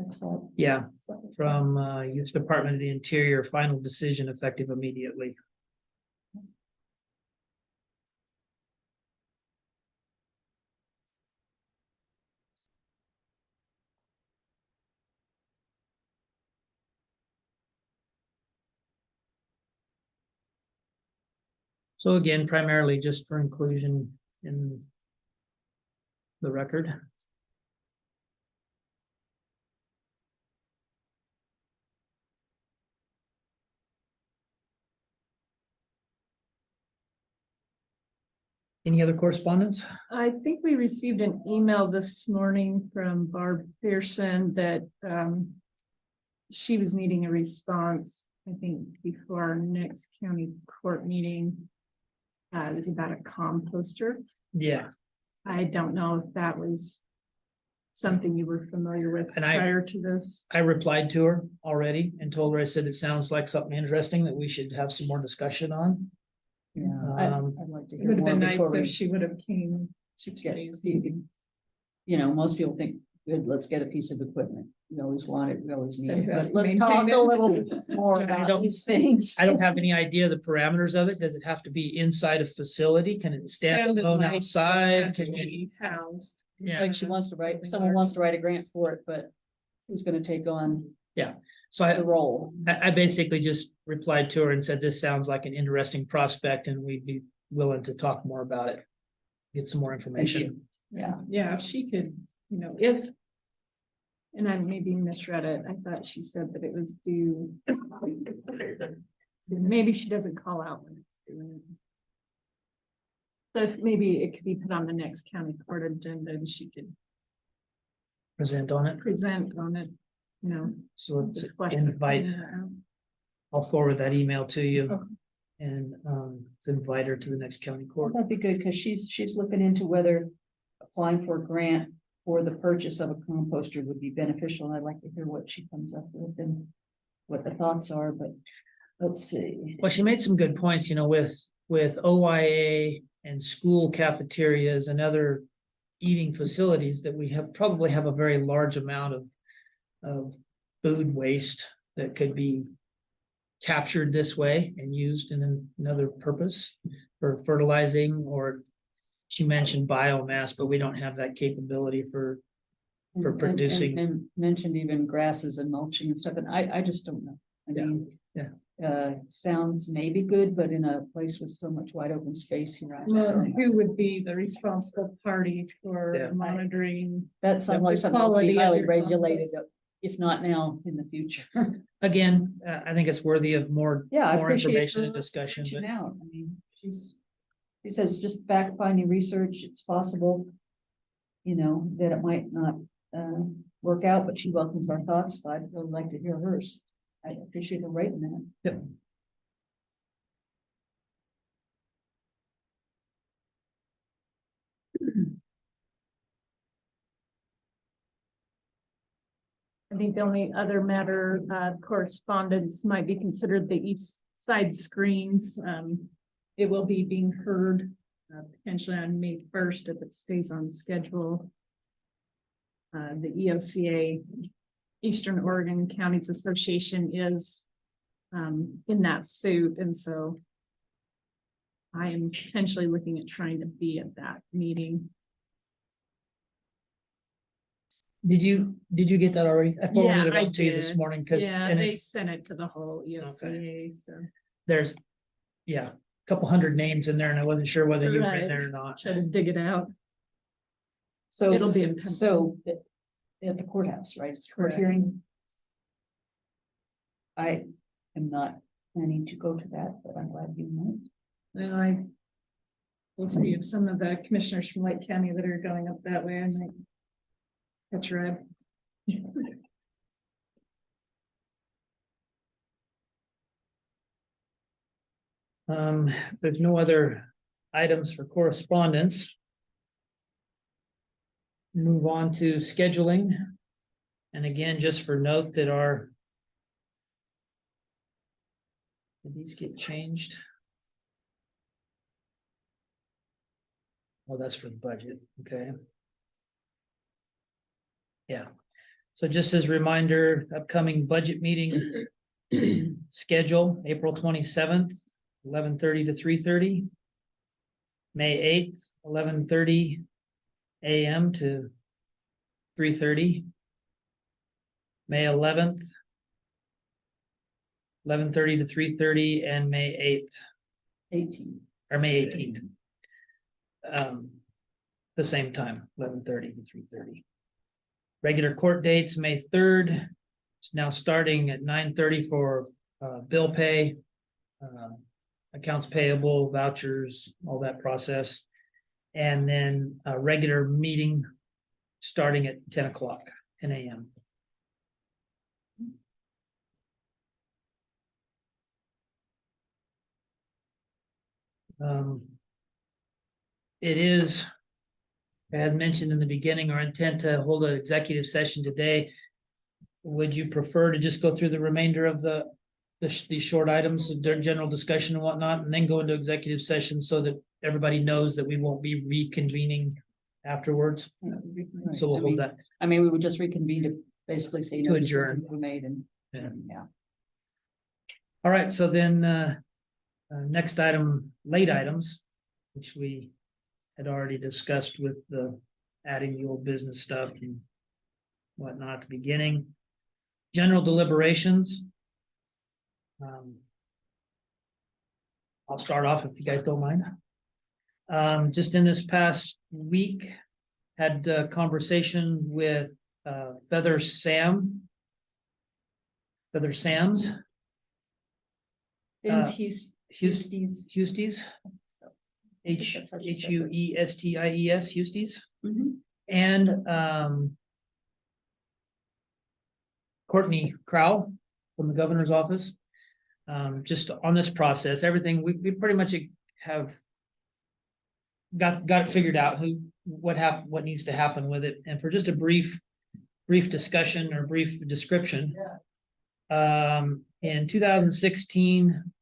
S1: Excellent.
S3: Yeah, from U.S. Department of the Interior, final decision effective immediately. So again, primarily just for inclusion in the record. Any other correspondence?
S2: I think we received an email this morning from Barb Pearson that she was needing a response, I think, before our next county court meeting. It was about a composter.
S3: Yeah,
S2: I don't know if that was something you were familiar with
S3: And I-
S2: prior to this.
S3: I replied to her already and told her, I said, it sounds like something interesting that we should have some more discussion on.
S1: Yeah, I'd
S3: Um,
S1: like to
S2: It
S1: hear
S2: would have
S1: more
S2: been nice
S1: before we
S2: if she would have came to
S1: get,
S2: today's meeting.
S1: you know, most people think, good, let's get a piece of equipment. We always want it, we always need
S2: Then
S1: it,
S2: who has
S1: but
S2: to
S1: let's
S2: maintain
S1: talk
S2: it?
S1: a little bit more
S3: I
S1: about
S3: don't-
S1: these things.
S3: I don't have any idea the parameters of it. Does it have to be inside a facility? Can it stand
S2: Sounded
S3: alone
S2: like it
S3: outside?
S2: had to
S3: Can it-
S2: be housed.
S3: Yeah,
S1: Like she wants to write, someone wants to write a grant for it, but who's gonna take on
S3: so I,
S1: the role?
S3: I basically just replied to her and said, this sounds like an interesting prospect and we'd be willing to talk more about it. Get some more information.
S1: Yeah,
S2: Yeah, if she could, you know, if. And I maybe misread it. I thought she said that it was due. So maybe she doesn't call out when it's due. So if maybe it could be put on the next county court agenda and she could
S3: Present on it.
S2: present on it, you know.
S3: So let's
S2: just flesh it
S3: invite,
S2: out.
S3: I'll forward that email to you.
S2: Okay.
S3: And to invite her to the next county
S1: well,
S3: court.
S1: that'd be good, because she's looking into whether applying for a grant for the purchase of a composter would be beneficial, and I'd like to hear what she comes up with and what the thoughts are, but let's see.
S3: Well, she made some good points, you know, with OYA and school cafeterias and other eating facilities that we probably have a very large amount of food waste that could be captured this way and used in another purpose for fertilizing, or she mentioned biomass, but we don't have that capability for producing.
S1: And mentioned even grasses and mulching and stuff, and I just don't know. I
S3: Yeah,
S1: mean.
S3: yeah.
S1: Sounds maybe good, but in a place with so much wide open space, you're right.
S2: Well, who would be the responsible party
S3: Yeah.
S2: for monitoring?
S1: That sounds like
S2: the
S1: something that would
S2: quality
S1: be
S2: of
S1: highly
S2: your
S1: regulated,
S2: compost.
S1: if not now, in the future.
S3: Again, I think it's worthy of more
S1: Yeah, I
S3: more
S1: appreciate
S3: information
S1: her
S3: and discussion,
S1: reaching
S3: but
S1: out. I mean, she says just fact finding research, it's possible. You know, that it might not work out, but she welcomes our thoughts, but I'd really like to hear hers. I appreciate her writing that.
S3: Yep.
S2: I think the only other matter, correspondence might be considered the east side screens. It will be being heard potentially on May 1st if it stays on schedule. The EOCA, Eastern Oregon Counties Association, is in that suit, and so I am potentially looking at trying to be at that meeting.
S3: did you get that already? I forwarded it
S2: I
S3: on to you this
S2: did.
S3: morning because
S2: Yeah, they sent it to the whole
S3: Okay.
S2: EOCA, so
S3: there's a couple hundred names in there, and I wasn't sure whether you were in
S2: Right.
S3: there or not.
S2: try to dig it out.
S1: So
S2: It'll be in
S1: at the courthouse, right? It's a court
S2: Correct.
S1: hearing. I am not planning to go to that, but I'm glad you might.
S2: And we'll see if some of the commissioners from Lake County that are going up that way, I might catch a ride.
S3: There's no other items for correspondence. Move on to scheduling. And again, just for note that did these get changed? Oh, that's for the budget, okay. Yeah, so just as a reminder, upcoming budget meeting schedule, April 27th, 11:30 to 3:30. May 8th, 11:30 AM to 3:30. May 11th, 11:30 to 3:30, and May 8th,
S1: 18.
S3: or May 18th. The same time, 11:30 to 3:30. Regular court dates, May 3rd. It's now starting at 9:30 for bill pay, accounts payable, vouchers, all that process. And then a regular meeting starting at 10 o'clock, 10 a.m. It is, I had mentioned in the beginning, our intent to hold an executive session today. Would you prefer to just go through the remainder of these short items of their general discussion and whatnot, and then go into executive session so that everybody knows that we won't be reconvening afterwards?
S1: Right.
S3: So we'll hold that.
S1: I mean, we would just reconvene to basically say.
S3: To
S1: no
S3: adjourn.
S1: decisions were made and,
S3: Yeah. All right, so then next item, late items, which we had already discussed with the adding the old business stuff and whatnot at the beginning. General deliberations. I'll start off if you guys don't mind. Just in this past week, had a conversation with Feather Sam's. Huesties. Huesties, Huesties.
S1: Mhm.
S3: And Courtney Crow from the governor's office. Just on this process, everything, we pretty much have got it figured out what needs to happen with it. And for just a brief discussion or brief description. In 2016,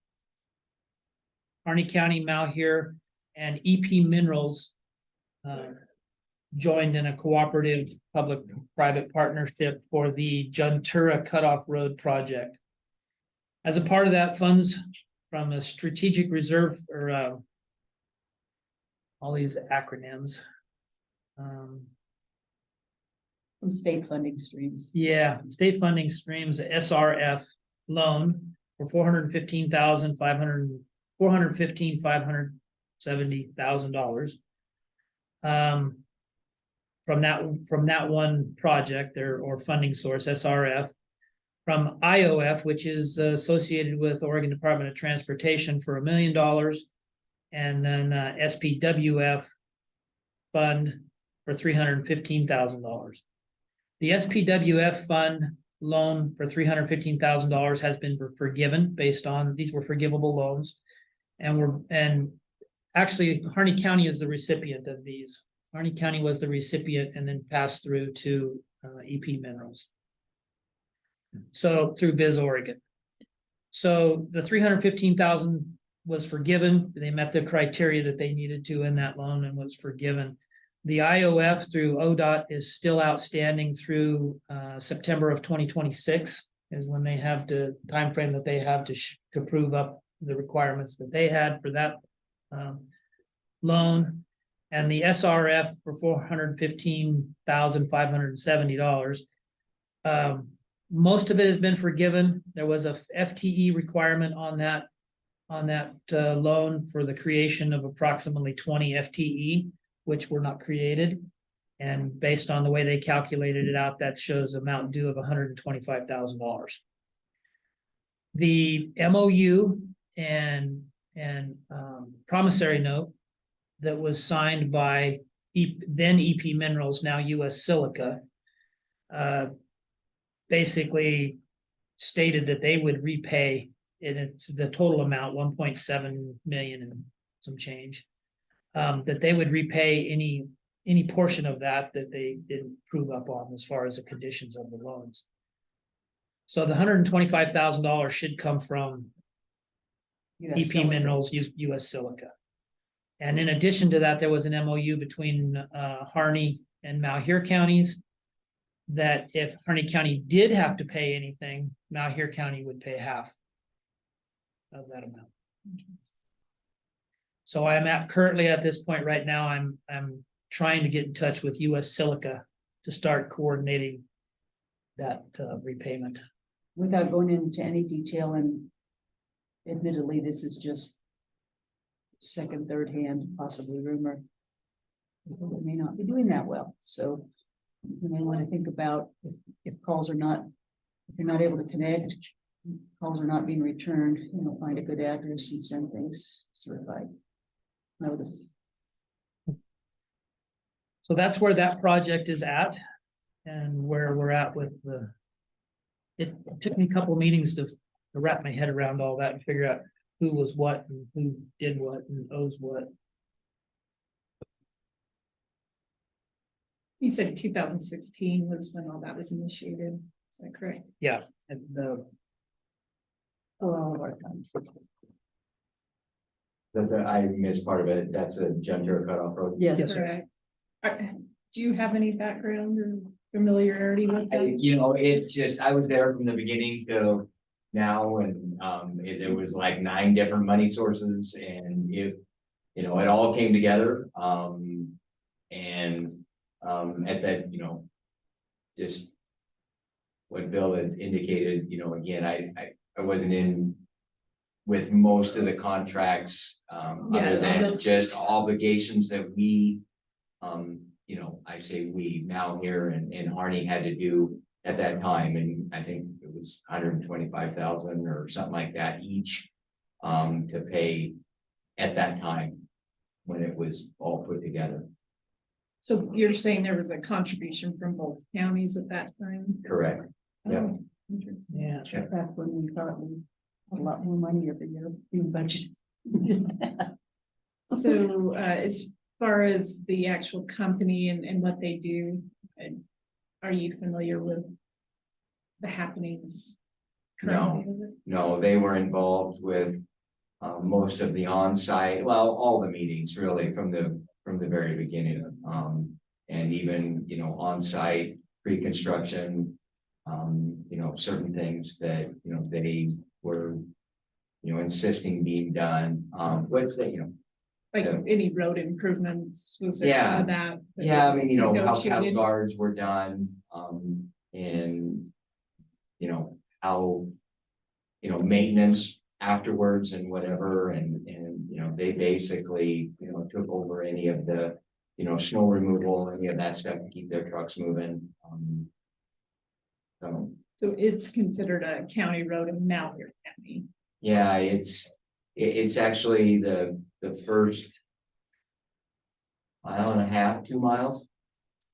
S3: Harney County, Malheur, and EP Minerals joined in a cooperative public-private partnership for the Juntura Cutoff Road project. As a part of that, funds from a strategic reserve or all these acronyms.
S1: From state funding streams.
S3: Yeah, state funding streams, SRF loan for $415,570,000. From that one project or funding source, SRF. From IOF, which is associated with Oregon Department of Transportation for $1 million. And then SPWF fund for $315,000. The SPWF fund loan for $315,000 has been forgiven based on, these were forgivable loans. And actually Harney County is the recipient of these. Harney County was the recipient and then passed through to EP Minerals. So through Biz Oregon. So the $315,000 was forgiven. They met the criteria that they needed to in that loan and was forgiven. The IOF through ODOT is still outstanding through September of 2026 is when they have the timeframe that they have to prove up the requirements that they had for that loan. And the SRF for $415,570. Most of it has been forgiven. There was a FTE requirement on that loan for the creation of approximately 20 FTE, which were not created. And based on the way they calculated it out, that shows amount due of $125,000. The MOU and promissory note that was signed by then EP Minerals, now US Silica, basically stated that they would repay, and it's the total amount, 1.7 million and some change, that they would repay any portion of that they didn't prove up on as far as the conditions of the loans. So the $125,000 should come from
S1: US
S3: EP
S1: Silica.
S3: Minerals, US Silica. And in addition to that, there was an MOU between Harney and Malheur counties that if Harney County did have to pay anything, Malheur County would pay half of that amount. So I'm currently at this point right now, I'm trying to get in touch with US Silica to start coordinating that repayment.
S1: Without going into any detail, and admittedly, this is just second, third hand, possibly rumor. People that may not be doing that well, so you may want to think about if calls are not, if you're not able to connect, calls are not being returned, find a good address and send things certified notice.
S3: So that's where that project is at and where we're at with it took me a couple meetings to wrap my head around all that and figure out who was what and who did what and owes what.
S2: You said 2016 was when all that was initiated. Is that correct?
S3: Yeah, and
S1: For all of our times.
S7: I missed part of it. That's a Juntura cutoff road.
S1: Yes.
S3: Yes, sir.
S2: Correct. Do you have any background or familiarity with that?
S7: It's just, I was there from the beginning to now, and there was like 9 different money sources, and it all came together. At that, just what Bill had indicated, again, I wasn't in with most of the contracts, other than just obligations that we, I say we now here and Harney had to do at that time, and I think it was 125,000 or something like that each, to pay at that time when it was all put together.
S2: So you're saying there was a contribution from both counties at that time?
S7: Correct. Yeah.
S2: Oh, interesting.
S3: yeah.
S1: Back when we thought we had a lot more money every year being budgeted.
S2: So as far as the actual company and what they do, are you familiar with the happenings?
S7: No, they were involved with most of the on-site, well, all the meetings really from the very beginning. and even, on-site pre-construction. Certain things that, they were, insisting being done, what's that,
S2: Like
S7: Yeah.
S2: any road improvements, was there
S7: Yeah.
S2: some of that? that
S7: Yeah, I
S2: was
S7: mean, how cattle
S2: negotiated?
S7: guards were done, and, how, maintenance afterwards and whatever, and, they basically, took over any of the, snow removal, any of that stuff to keep their trucks moving. So,
S2: So it's considered a county road in Malheur County.
S7: yeah, it's actually the first mile and a half, 2 miles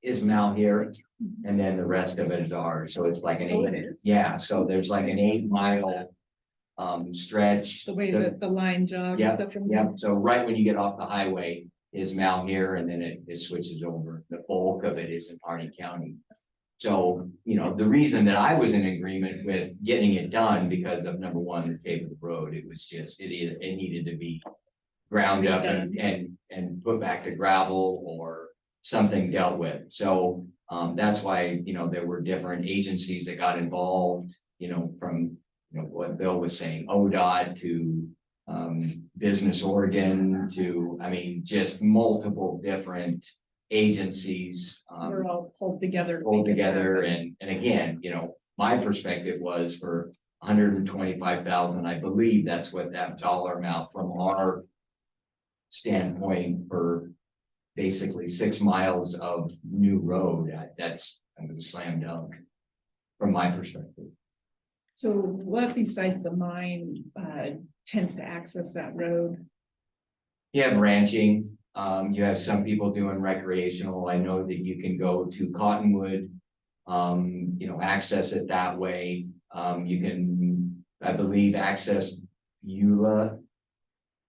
S7: is now here, and then the rest of it is ours, so it's like an
S2: Oh, it
S7: eight,
S2: is?
S7: yeah, so there's like an 8 mile stretch.
S2: The way that the line jogs.
S7: Yep,
S2: up and-
S7: yep, so right when you get off the highway is Malheur, and then it switches over, the bulk of it is in Harney County. So, the reason that I was in agreement with getting it done, because of number one, the shape of the road, it was just, it needed to be ground up and put back to gravel or something dealt with. So, that's why, there were different agencies that got involved, from, what Bill was saying, ODOT to, Business Oregon to, I mean, just multiple different agencies.
S2: We're all pulled together. to
S7: Pulled
S2: make it
S7: together,
S2: happen.
S7: and again, my perspective was for 125,000, I believe that's what that dollar amount from our standpoint for basically 6 miles of new road, that was a slam dunk from my perspective.
S2: So what besides the mine tends to access that road?
S7: You have ranching, you have some people doing recreational. I know that you can go to Cottonwood, access it that way. You can, I believe, access Beulah,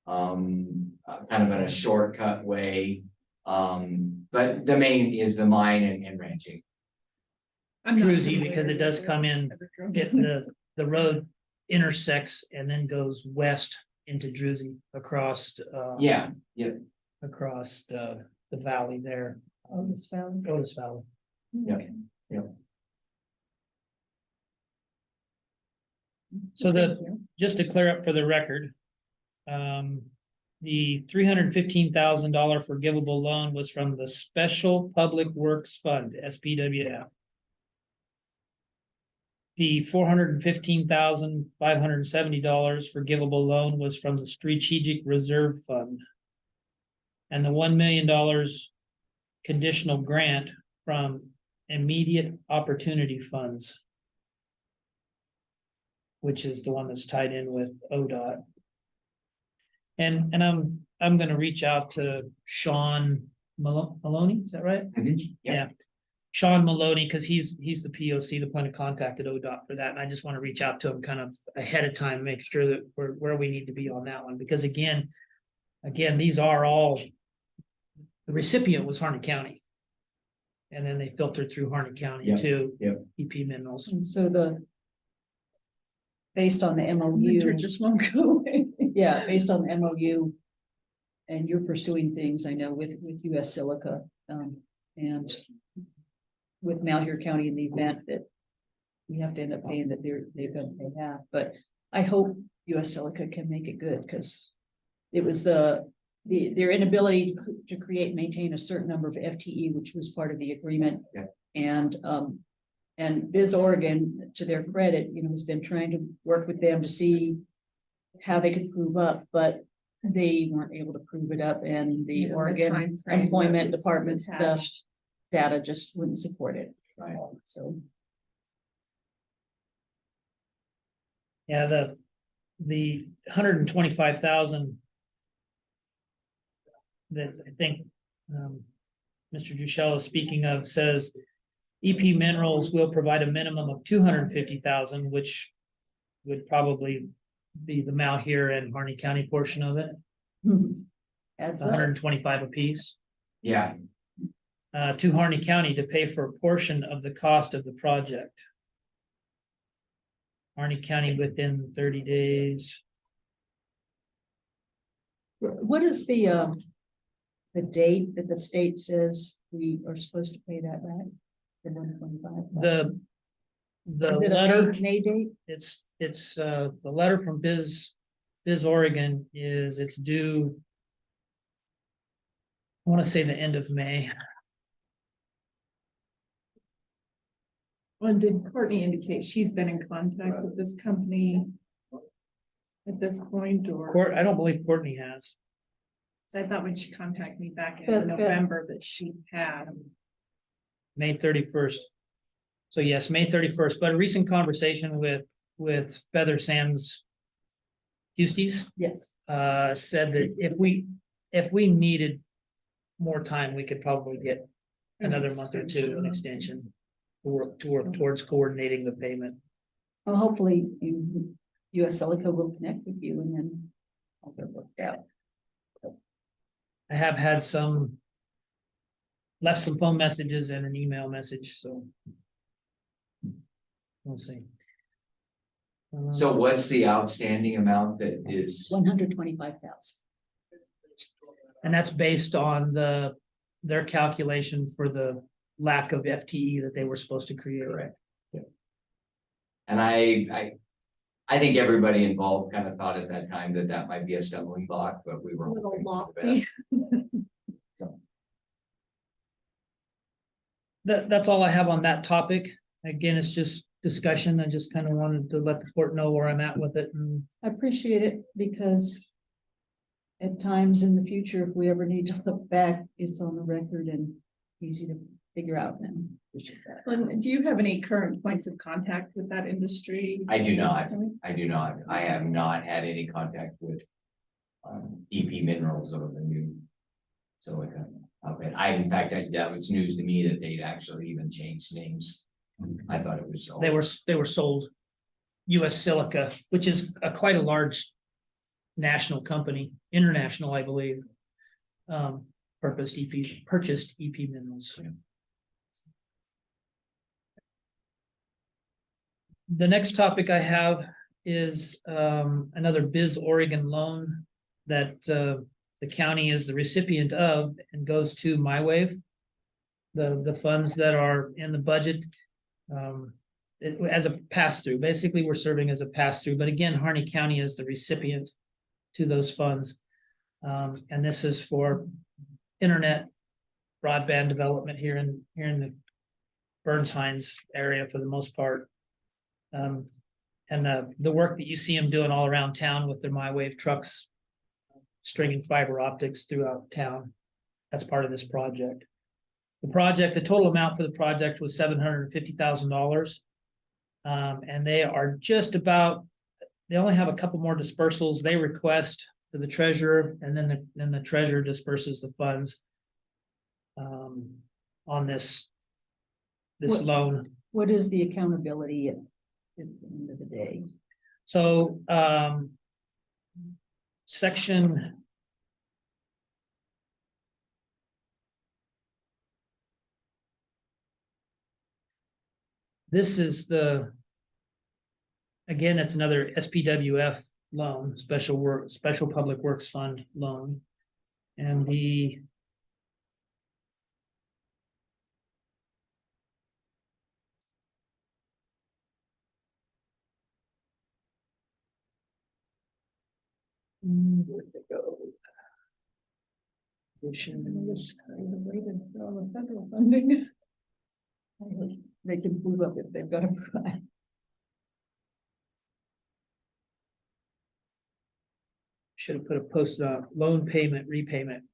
S7: kind of in a shortcut way. But the main is the mine and ranching.
S2: I'm not
S3: Druzy,
S2: familiar
S3: because it does
S2: with
S3: come in, the road intersects and then goes west into Druzy across.
S7: Yeah,
S3: Across the valley there,
S1: Otis Valley.
S3: Otis Valley.
S7: Yeah.
S2: Okay.
S3: So
S2: Thank you.
S3: just to clear up for the record, the $315,000 forgivable loan was from the Special Public Works Fund, SPWF. The $415,570 forgivable loan was from the Strategic Reserve Fund. And the $1 million conditional grant from Immediate Opportunity Funds, which is the one that's tied in with ODOT. And I'm gonna reach out to Sean Maloney, is that right? Yeah. Sean Maloney, because he's the POC, the point of contact at ODOT for that, and I just want to reach out to him kind of ahead of time, make sure that we're where we need to be on that one, because again, these are all, the recipient was Harney County. And then they filtered through Harney County
S7: Yep,
S3: to
S7: yep.
S3: EP Minerals.
S1: And so based on the
S2: Winter
S1: MOU,
S2: just won't go away.
S1: yeah, based on the MOU. And you're pursuing things, I know, with US Silica, and with Malheur County in the event that we have to end up paying that they're gonna pay half, but I hope US Silica can make it good, because it was their inability to create and maintain a certain number of FTE, which was part of the agreement.
S7: Yeah.
S1: And Biz Oregon, to their credit, has been trying to work with them to see how they could prove up, but they weren't able to prove it up, and the
S2: Yeah, the
S1: Oregon
S2: time frame
S1: Employment
S2: that was
S1: Department's
S2: attached.
S1: data just wouldn't support it.
S7: Right.
S1: So,
S3: Yeah, the 125,000 that I think Mr. Duchel is speaking of says EP Minerals will provide a minimum of 250,000, which would probably be the Malheur and Harney County portion of it,
S1: adds up.
S3: 125 apiece.
S7: Yeah,
S3: To Harney County to pay for a portion of the cost of the project. Harney County within 30 days.
S1: What is the the date that the state says we are supposed to pay that back? The 125.
S3: The
S1: Is it a
S3: letter,
S1: May date?
S3: it's the letter from Biz Oregon it's due. I want to say the end of May.
S2: When did Courtney indicate she's been in contact with this company at this point, or?
S3: I don't believe Courtney has.
S2: So I thought when she contacted me back
S1: Fair-
S2: in
S1: fair.
S2: November that she had.
S3: May 31st. So yes, May 31st, but a recent conversation with Feather Sands Husties
S1: Yes.
S3: said that if we needed more time, we could probably get another month or two, an extension to work towards coordinating the payment.
S1: Well, hopefully US Silica will connect with you and then I'll get it worked out.
S3: I have had left some phone messages and an email message, so we'll see.
S7: So what's the outstanding amount that is?
S1: 125,000.
S3: And that's based on their calculation for the lack of FTE that they were supposed to create.
S7: Correct. And I think everybody involved kind of thought at that time that might be a stumbling block, but we were.
S2: A little
S7: hoping for the
S2: lofty.
S7: best.
S3: That's all I have on that topic. Again, it's just discussion. I just kind of wanted to let the court know where I'm at with it. And
S1: I appreciate it because at times in the future, if we ever need to look back, it's on the record and easy to figure out then. Appreciate that.
S2: And do you have any current points of contact with that industry?
S7: I do not. I do not. I have not had any contact with EP Minerals or the new silica outfit. In fact, that was news to me that they'd actually even changed names. I thought it was.
S3: they were sold US Silica, which is quite a large national company, international, I believe. Purchased EP Minerals.
S7: Yeah.
S3: The next topic I have is another Biz Oregon loan that the county is the recipient of and goes to MyWave. The funds that are in the budget as a pass-through. Basically, we're serving as a pass-through, but again, Harney County is the recipient to those funds. And this is for internet broadband development here in the Burns Hines area for the most part. And the work that you see them doing all around town with their MyWave trucks, stringing fiber optics throughout town. That's part of this project. The total amount for the project was $750,000. And they are just about, they only have a couple more dispersals they request for the treasurer, and then the treasurer disperses the funds on this
S1: What-
S3: loan.
S1: What is the accountability at the end of the day?
S3: So section this is again, it's another SPWF loan, Special Public Works Fund loan. And where'd they go?
S2: Waited for all the federal funding.
S1: They can move up if they've got to provide.
S3: Should have put a post loan payment repayment.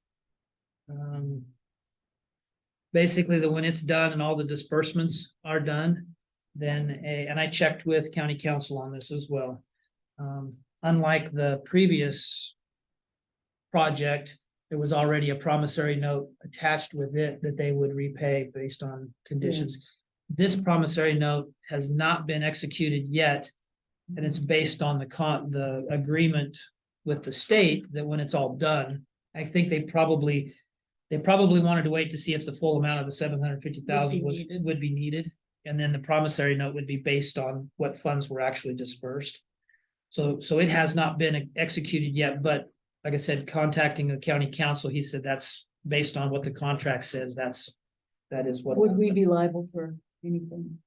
S3: Basically, when it's done and all the disbursements are done, then and I checked with county council on this as well. Unlike the previous project, there was already a promissory note attached with it that they would repay based on conditions. This promissory note has not been executed yet, and it's based on the agreement with the state that when it's all done, I think they probably wanted to wait to see if the full amount of the 750,000 would be needed, and then the promissory note would be based on what funds were actually dispersed. So it has not been executed yet, but like I said, contacting the county council, he said that's based on what the contract says, that is what.
S1: Would we be liable for anything?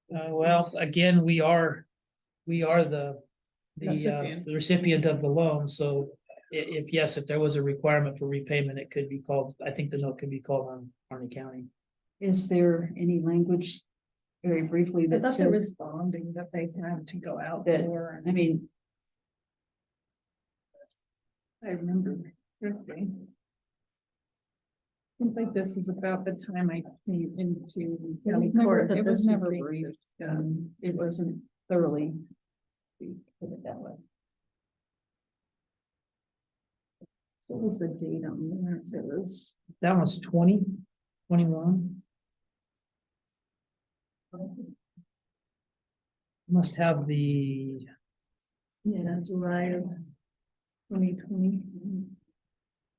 S3: Well, again, we are the
S2: Recipient.
S3: the recipient of the loan, so if yes, if there was a requirement for repayment, it could be called, I think the note could be called on Harney County.
S1: Is there any language, very briefly,
S2: But
S1: that
S2: that's a
S1: says
S2: responding that they have to go out
S1: that,
S2: for.
S1: I mean,
S2: I remember. correctly. Seems like this is about the time I came into
S1: it
S2: county
S1: was never,
S2: court.
S1: it was
S2: This
S1: never
S2: being
S1: briefed,
S2: discussed.
S1: it wasn't thoroughly. Put it that way.
S2: What was the date on there? It was.
S3: That was 21. Must have the,
S2: Yeah, July of 2020.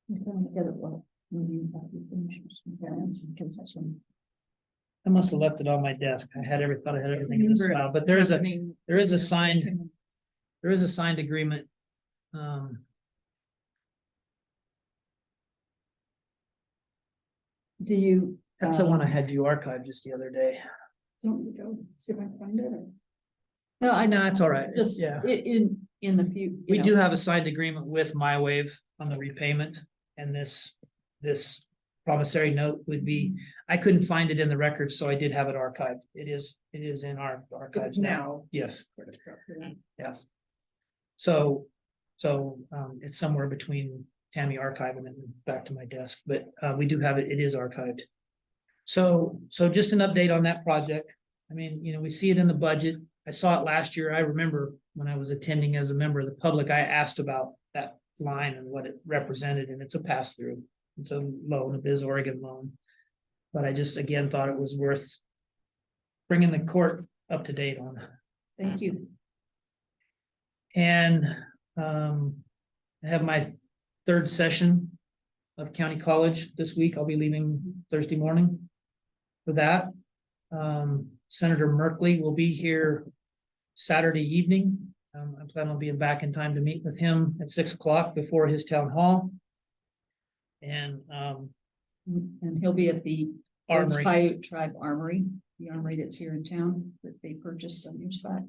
S1: I'm trying to get it well. Balance and concession.
S3: I must have left it on my desk. I had thought I had everything in this file, but there is a signed agreement.
S1: Do you?
S3: That's the one I had you archive just the other day.
S5: Don't we go see if I can find it or?
S1: No, I
S3: No,
S1: know,
S3: it's all right.
S1: just,
S3: Yeah.
S1: in the few.
S3: We do have a signed agreement with MyWave on the repayment, and this promissory note would be, I couldn't find it in the records, so I did have it archived. It is in our archives
S2: It's
S3: now.
S2: now.
S3: Yes. Yes. So, it's somewhere between Tammy archiving and back to my desk, but, we do have it. It is archived. So just an update on that project. I mean, we see it in the budget. I saw it last year. I remember when I was attending as a member of the public, I asked about that line and what it represented, and it's a pass-through. It's a loan, a Biz Oregon loan. But I just, again, thought it was worth bringing the court up to date on.
S1: Thank you.
S3: And I have my third session of county college this week. I'll be leaving Thursday morning for that. Senator Merkley will be here Saturday evening. I plan on being back in time to meet with him at 6 o'clock before his town hall. And
S1: And he'll be at the
S3: Armory.
S1: Paiute Tribe Armory, the armory that's here in town that they purchased some years back.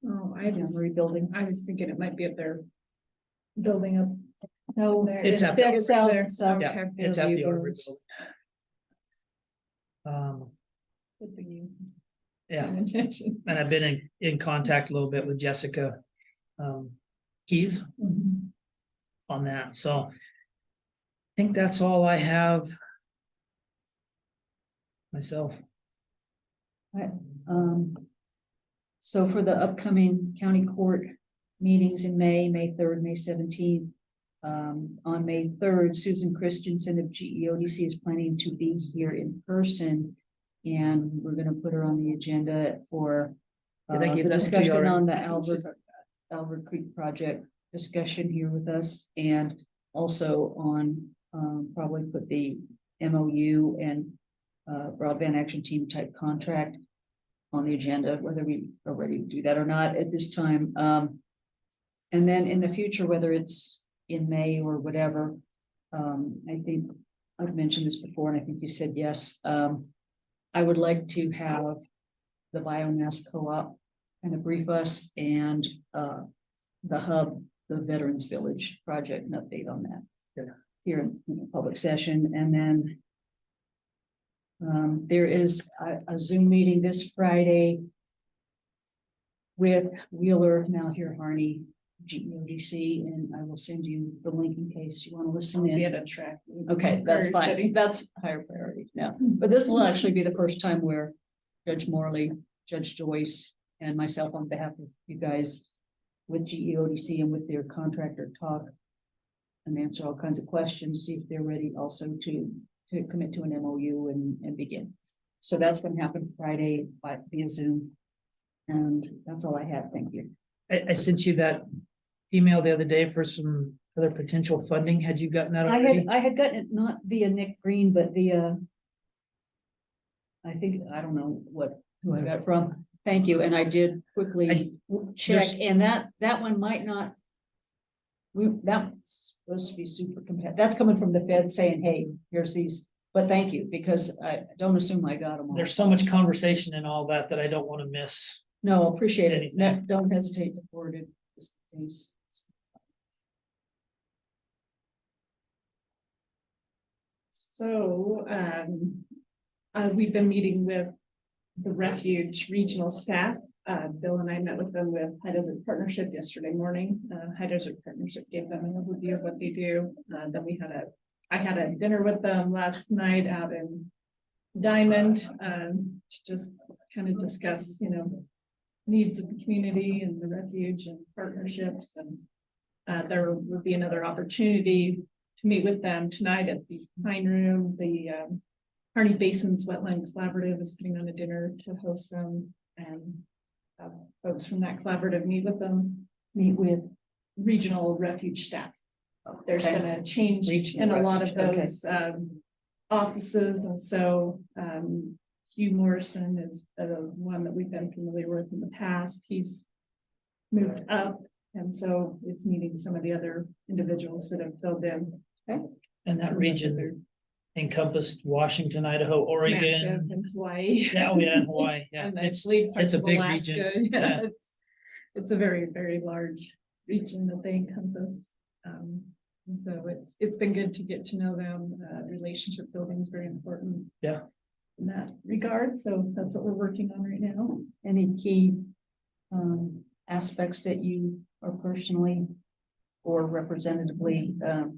S2: Oh,
S1: The Armory building.
S2: I was thinking it might be up there. Building up.
S1: No,
S2: there.
S3: It's at
S1: there,
S3: the-
S1: south,
S2: there.
S1: south.
S3: Yeah,
S2: Okay.
S3: it's at the
S1: Fairview
S3: Armory.
S1: Road.
S2: Good thing you
S3: Yeah.
S2: paid attention.
S3: And I've been in contact a little bit with Jessica Keys on that, so I think that's all I have myself.
S1: So for the upcoming county court meetings in May 3rd, May 17th. On May 3rd, Susan Christensen of GEODC is planning to be here in person. And we're gonna put her on the agenda for
S3: Did I give
S1: the
S3: that to you
S1: discussion
S3: already?
S1: on the Albert Creek project discussion here with us, and also on, probably put the MOU and broadband action team type contract on the agenda, whether we are ready to do that or not at this time. And then in the future, whether it's in May or whatever, I think I've mentioned this before, and I think you said yes. I would like to have the biomass co-op kind of brief us, and the hub, the Veterans Village project, an update on that.
S3: Yeah.
S1: Here in a public session, and then there is a Zoom meeting this Friday with Wheeler, now here Harney, GEODC, and I will send you the link in case you want to listen
S2: Be
S1: in.
S2: at a track.
S1: Okay, that's
S2: Very
S1: fine.
S2: fitting.
S1: That's higher priority now. But this will actually be the first time where Judge Morley, Judge Joyce, and myself on behalf of you guys with GEODC and with their contractor talk and answer all kinds of questions, see if they're ready also to commit to an MOU and begin. So that's going to happen Friday via Zoom. And that's all I have. Thank you.
S3: I sent you that email the other day for some other potential funding. Had you gotten that already?
S1: I had gotten it not via Nick Green, but via, I think, I don't know who I got it from. Thank you. And I did quickly check,
S3: there's-
S1: and that one might not that's supposed to be super competitive. That's coming from the Fed saying, hey, here's these, but thank you, because I don't assume I got them all.
S3: There's so much conversation and all that that I don't want to miss.
S1: No, appreciate it.
S3: Anything.
S1: Don't hesitate to forward it. Just in case.
S2: So, we've been meeting with the refuge regional staff. Bill and I met with them with High Desert Partnership yesterday morning. High Desert Partnership gave them an overview of what they do. Then I had a dinner with them last night out in Diamond, to just kind of discuss, needs of the community and the refuge and partnerships. And there will be another opportunity to meet with them tonight at the Pine Room. The Harney Basin's Wetland Collaborative is putting on a dinner to host them, and folks from that collaborative meet with regional refuge staff. There's
S1: Okay.
S2: been a change
S1: Regional
S2: in a lot of
S1: refuge, okay.
S2: those offices, and so Hugh Morrison is one that we've been familiar with in the past. He's moved up, and so it's meeting some of the other individuals that have filled in.
S3: And that region encompassed Washington, Idaho,
S2: It's
S3: Oregon.
S2: massive in Hawaii.
S3: Yeah, oh yeah, and Hawaii, yeah.
S2: And
S3: It's,
S2: actually parts
S3: a
S2: of
S3: big
S2: Alaska.
S3: region,
S2: Yeah,
S3: yeah.
S2: it's a very, very large region that they encompass. And so it's been good to get to know them. Relationship building is very important.
S3: Yeah.
S2: In that regard, so that's what we're working on right now.
S1: Any key aspects that you are personally or representatively,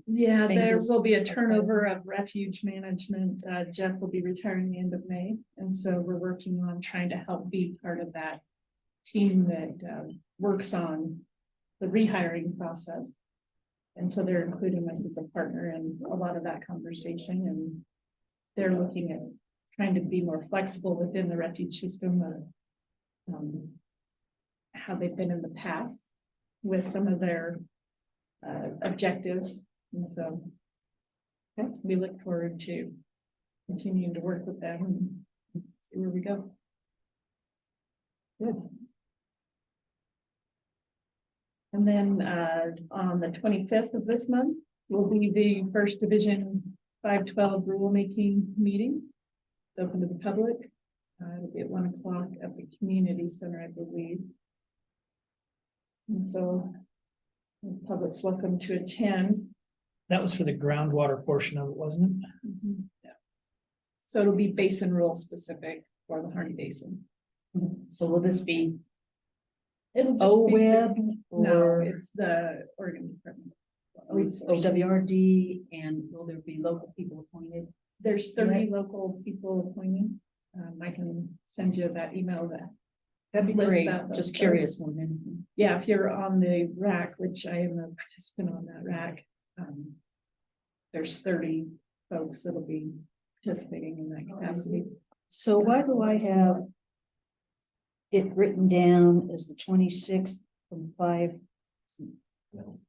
S2: Yeah,
S1: Thank
S2: there
S1: you.
S2: will be a turnover of refuge management. Jeff will be retiring the end of May. And so we're working on trying to help be part of that team that works on the rehiring process. And so they're including us as a partner in a lot of that conversation, and they're looking at trying to be more flexible within the refuge system of how they've been in the past with some of their objectives. And so we look forward to continuing to work with them and see where we go. Good. And then on the 25th of this month will be the first Division 512 rulemaking meeting. It's open to the public. It'll be at 1 o'clock at the community center, I believe. And so the public's welcome to attend.
S3: that was for the groundwater portion of it, wasn't it?
S2: Yeah. So it'll be basin rule specific for the Harney Basin.
S1: so will this be
S2: It'll just be the-
S1: OWEB
S2: No,
S1: or
S2: it's the Oregon Department. of
S1: with
S2: Resources.
S1: OWRD, and will there be local people appointed?
S2: There's 30 local people appointed. I can send you that email that.
S1: That'd be
S2: List
S1: great,
S2: that,
S1: just
S2: those
S1: curious
S2: folks.
S1: more than anything.
S2: Yeah, if you're on the rack, which I am a participant on that rack, there's 30 folks that'll be participating in that capacity.
S1: So why do I have it written down as the 26th from 5? No.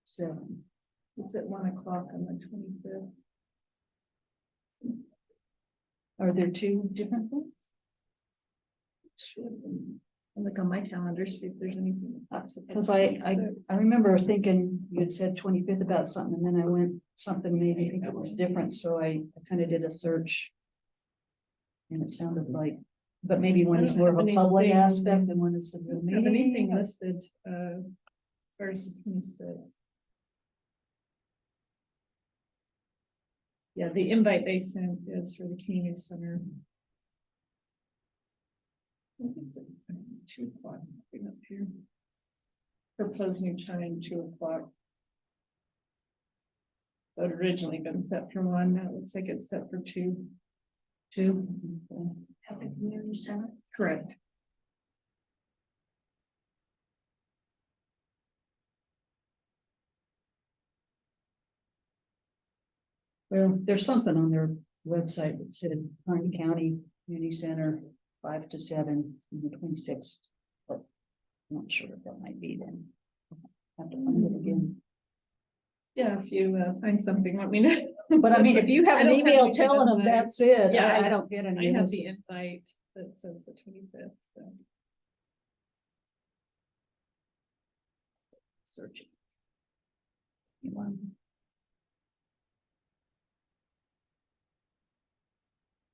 S1: 7.
S2: It's at 1 o'clock on the 25th.
S1: Are there two different things?
S2: I'll look on my calendar, see if there's anything that pops up. on
S1: Because
S2: the
S1: I
S2: 26th.
S1: remember thinking you had said 25th about something, and then I went something, maybe I think it was different, so I kind of did a search. And it sounded like, but maybe one is
S2: I don't
S1: more of
S2: have
S1: a public
S2: anything-
S1: aspect and one is the
S2: I don't
S1: meeting.
S2: have anything listed, first to 26th. Yeah, the invite they sent is for the community center. I think it's at 2 o'clock, bring up here. Proposed new time, 2 o'clock. So it originally been set for 1, now it looks like it's set for 2.
S1: 2.
S6: At the community center.
S2: Correct.
S1: Well, there's something on their website that said Harney County Community Center, 5 to 7, on the 26th. But I'm not sure what that might be then. Have to find it again.
S2: Yeah, if you find something, let me know.
S1: But I mean, if you have
S2: I
S1: an
S2: don't have
S1: email
S2: anything
S1: telling
S2: on
S1: them
S2: my-
S1: that's it,
S2: Yeah,
S1: I don't get any
S2: I
S1: of
S2: have
S1: this.
S2: the invite that says the 25th, so.
S1: searching.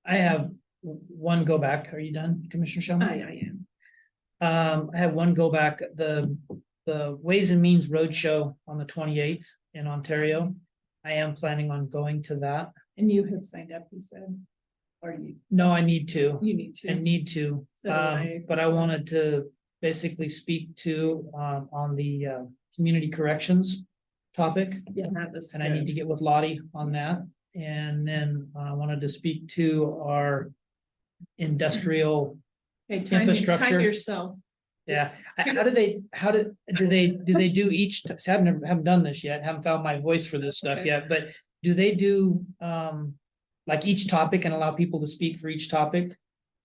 S3: I have one go back. Are you done, Commissioner Shelby?
S2: I am.
S3: I have one go back, the Ways and Means Roadshow on the 28th in Ontario. I am planning on going to that.
S2: And you have signed up, you said, or
S3: No, I need to,
S2: you need
S3: and
S2: to.
S3: need to,
S2: So do I.
S3: but I wanted to basically speak to, on the, community corrections topic.
S2: Yeah, that was
S3: And I need to get with Lottie on that. And then I wanted to speak to our industrial,
S2: Time
S3: infrastructure.
S2: yourself.
S3: yeah. How do they do each, see, haven't done this yet, haven't found my voice for this stuff
S2: Okay.
S3: yet, but do they do, like each topic and allow people to speak for each topic?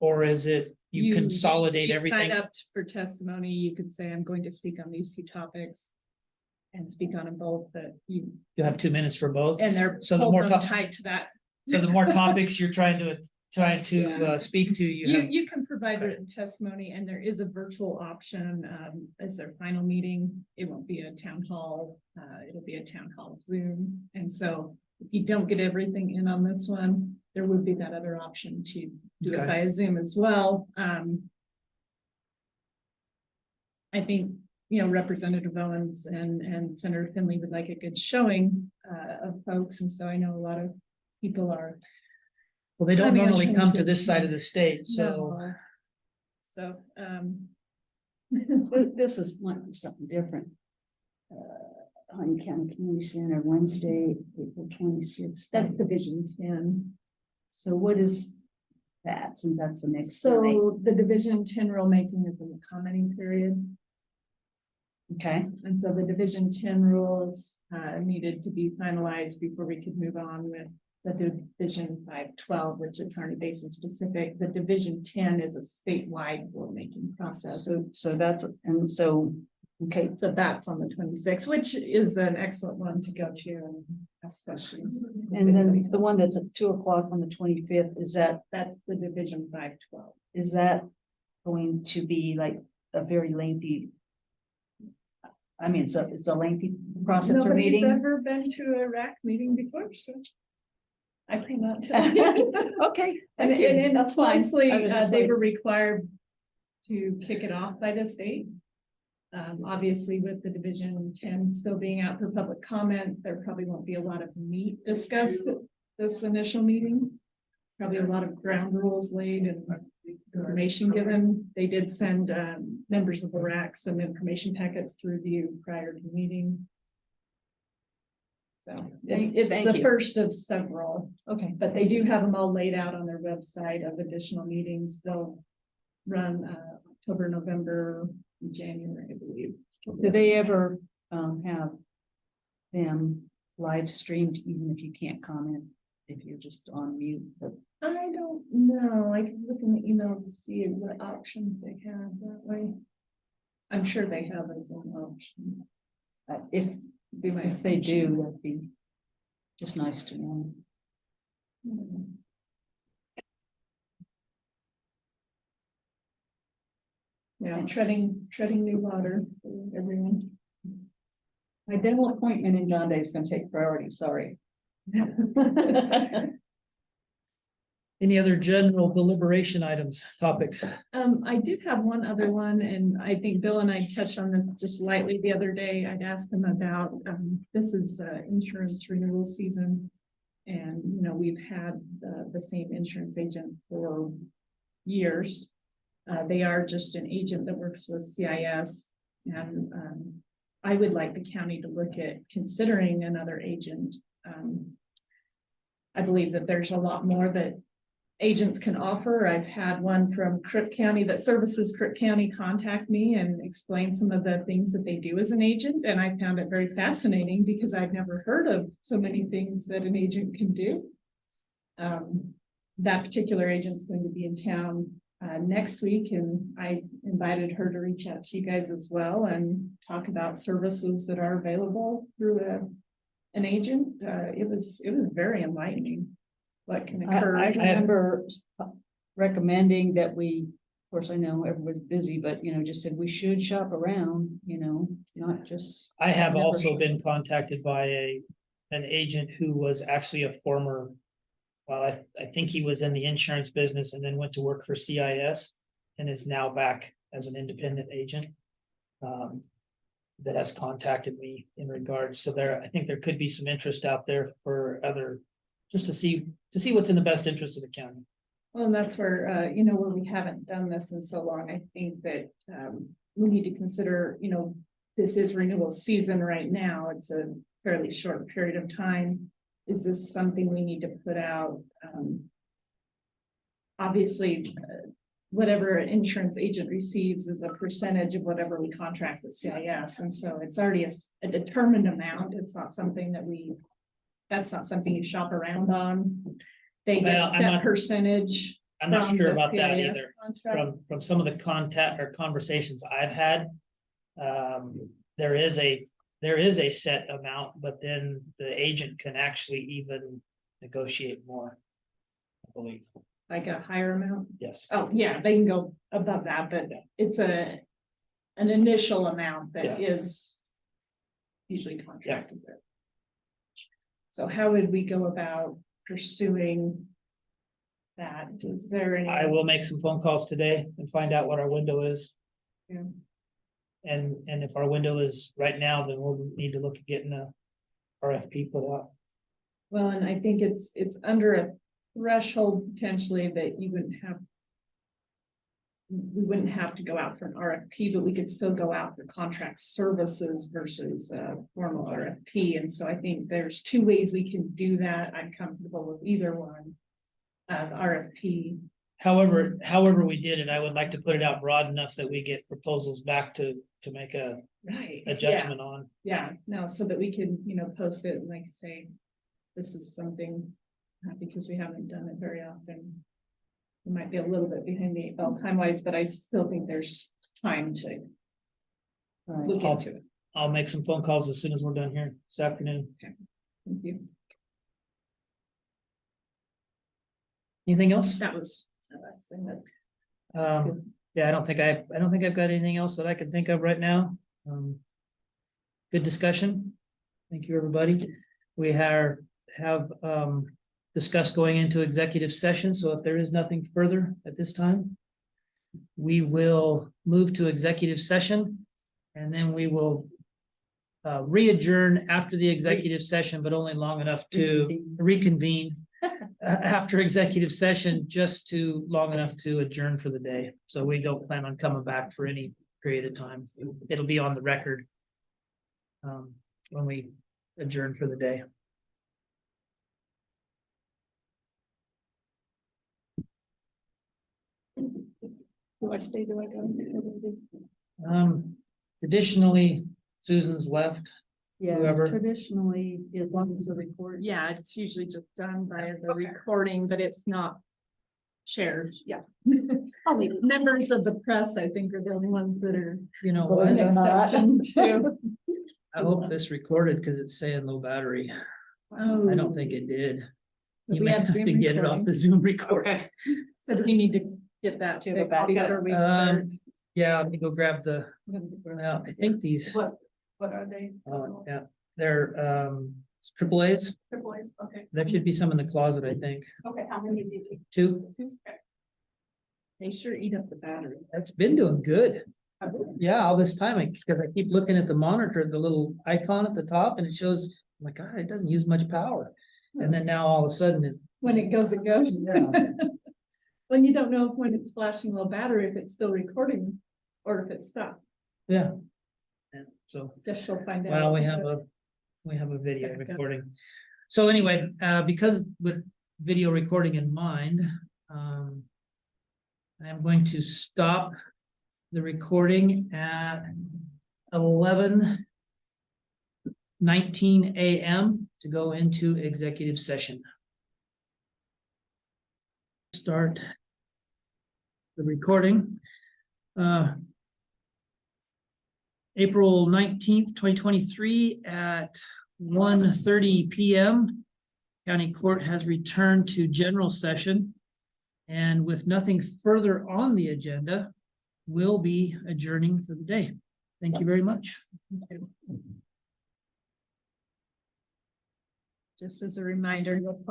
S3: Or is it, you consolidate
S2: you
S3: everything?
S2: Sign up for testimony, you could say, I'm going to speak on these two topics. And speak on them both, but you,
S3: You have 2 minutes for both.
S2: and they're
S3: So the
S2: both
S3: more
S2: tied to that.
S3: So the more topics you're trying to
S2: Yeah.
S3: speak to,
S2: You can provide
S3: Okay.
S2: written testimony, and there is a virtual option, as their final meeting, it won't be a town hall, it'll be a town hall Zoom. And so if you don't get everything in on this one, there would be that other option to do it
S3: Okay.
S2: via Zoom as well. I think, Representative Owens and Senator Finley would like a good showing, of folks, and so I know a lot of people are.
S3: well, they don't
S2: Planning on
S3: normally
S2: trying
S3: come
S2: to
S3: to this side of
S2: achieve-
S3: the state, so.
S2: No. So,
S1: This is something different. Harney County Community Center, Wednesday, April 26th.
S2: that's Division 10.
S1: So what is that, since that's the next Sunday?
S2: So the Division 10 rulemaking is in the commenting period.
S1: Okay,
S2: And so the Division 10 rules needed to be finalized before we could move on with the Division 512, which is Harney Basin specific. The Division 10 is a statewide rulemaking process.
S1: so that's, and so, okay,
S2: So that's on the 26th, which is an excellent one to go to and ask questions.
S1: and then the one that's at 2:00 on the 25th,
S2: That's the Division 512.
S1: is that going to be like a very lengthy? I mean, it's a lengthy process for
S2: Nobody's
S1: meeting.
S2: ever been to a RAC meeting before, so I cannot tell you.
S1: Okay,
S2: And,
S1: thank you.
S2: and
S1: That's fine.
S2: mostly,
S1: I was just
S2: they
S1: like-
S2: were required to kick it off by the state. Obviously with the Division 10 still being out for public comment, there probably won't be a lot of meat discussed at this initial meeting. Probably a lot of ground rules laid and information given. They did send, members of the RAC some information packets to review prior to the meeting. So it's
S1: Thank
S2: the
S1: you.
S2: first of several.
S1: Okay,
S2: But they do have them all laid out on their website of additional meetings. They'll run October, November, January, I believe.
S1: do they ever have them live streamed, even if you can't comment, if you're just on mute? But
S2: I don't know. I can look in the email to see what options they have that way. I'm sure they have as an option.
S1: if
S2: Be my
S1: they
S2: assumption.
S1: do, that'd be just nice to know.
S2: Yeah,
S1: Thanks.
S2: treading new water for everyone.
S1: My dental appointment in John Day is gonna take priority, sorry.
S3: Any other general deliberation items, topics?
S2: I did have one other one, and I think Bill and I touched on this just lightly the other day. I'd asked them about, this is insurance renewal season. And, we've had the same insurance agent for years. They are just an agent that works with CIS. And I would like the county to look at considering another agent. I believe that there's a lot more that agents can offer. I've had one from Crook County that services Crook County contact me and explain some of the things that they do as an agent. And I found it very fascinating because I've never heard of so many things that an agent can do. That particular agent's going to be in town next week, and I invited her to reach out to you guys as well and talk about services that are available through an agent. It was very enlightening what can occur.
S1: I remember recommending that we course, I know everybody's busy, but just said we should shop around, not just.
S3: I have
S1: Never
S3: also
S1: shop.
S3: been contacted by an agent who was actually a former. Well, I think he was in the insurance business and then went to work for CIS and is now back as an independent agent. That has contacted me in regards, so I think there could be some interest out there for just to see what's in the best interest of the county.
S2: Well, and that's where, where we haven't done this in so long, I think that, we need to consider, this is renewal season right now. It's a fairly short period of time. Is this something we need to put out? Obviously, whatever an insurance agent receives is a percentage of whatever we contract with CIS. And so it's already a determined amount. It's not something that's not something you shop around on. They get
S3: Well,
S2: a set percentage.
S3: I'm not
S2: from
S3: sure
S2: the
S3: about that
S2: CIS
S3: either.
S2: contract.
S3: From some of the contact or conversations I've had, there is a set amount, but then the agent can actually even negotiate more, I believe.
S2: Like a higher amount.
S3: Yes.
S2: Oh, yeah, they can go above that, but it's an initial amount that is usually contracted with. So how would we go about pursuing that? Is there any?
S3: I will make some phone calls today and find out what our window is.
S2: Yeah.
S3: And if our window is right now, then we'll need to look at getting a RFP put out.
S2: Well, and I think it's under a threshold potentially that we wouldn't have to go out for an RFP, but we could still go out for contract services versus a formal RFP. And so I think there's two ways we can do that. I'm comfortable with either one. RFP.
S3: However we did it, I would like to put it out broad enough that we get proposals back to make a
S2: Right.
S3: judgment on.
S2: Yeah, no, so that we can, post it and like say, this is something, because we haven't done it very often. We might be a little bit behind the 8 ball time wise, but I still think there's time to look into it.
S3: I'll make some phone calls as soon as we're done here this afternoon.
S2: Thank you.
S3: Anything else?
S2: That was the last thing that.
S3: Yeah, I don't think I've got anything else that I can think of right now. Good discussion. Thank you, everybody. We have discussed going into executive session, so if there is nothing further at this time, we will move to executive session, and then we will re-adjourn after the executive session, but only long enough to reconvene after executive session, just to long enough to adjourn for the day. So we don't plan on coming back for any period of time. It'll be on the record when we adjourn for the day.
S5: Do I stay? Do I go?
S3: Traditionally, Susan's left.
S1: Yeah,
S3: Whoever.
S1: traditionally, as long as the report.
S2: Yeah, it's usually just done by the recording, but it's not shared.
S5: Yeah.
S2: I'll leave it. Members of the press, I think, are the only ones that are
S3: You know
S1: Well,
S3: what?
S2: an
S1: they're not.
S2: exception to.
S3: I hope this recorded because it's saying low battery. I don't think it did.
S2: But
S3: You
S2: we
S3: may
S2: have
S3: have to
S2: Zoom
S3: get it off
S2: recording.
S3: the Zoom recording.
S2: So do we need to get that
S1: To the
S2: fixed
S1: backup.
S2: before we start?
S3: Yeah, let me go grab the, well, I think these,
S5: What are they?
S3: yeah, they're it's triple A's.
S5: Triple A's, okay.
S3: There should be some in the closet, I think.
S5: Okay, how many do you think?
S3: 2.
S2: They sure eat up the battery.
S3: That's been doing good. Yeah, all this time, because I keep looking at the monitor, the little icon at the top, and it shows, oh my God, it doesn't use much power. And then now all of a sudden it.
S2: When it goes, it goes.
S3: Yeah.
S2: When you don't know if when it's flashing low battery, if it's still recording or if it's stopped.
S3: Yeah. Yeah, so,
S2: Guess she'll find out.
S3: well, we have a video
S2: Backup.
S3: recording. So anyway, because with video recording in mind, I'm going to stop the recording at 11:19 a.m. to go into executive session. Start the recording. April 19th, 2023 at 1:30 p.m. County Court has returned to general session. And with nothing further on the agenda, we'll be adjourning for the day. Thank you very much.
S2: Just as a reminder, you'll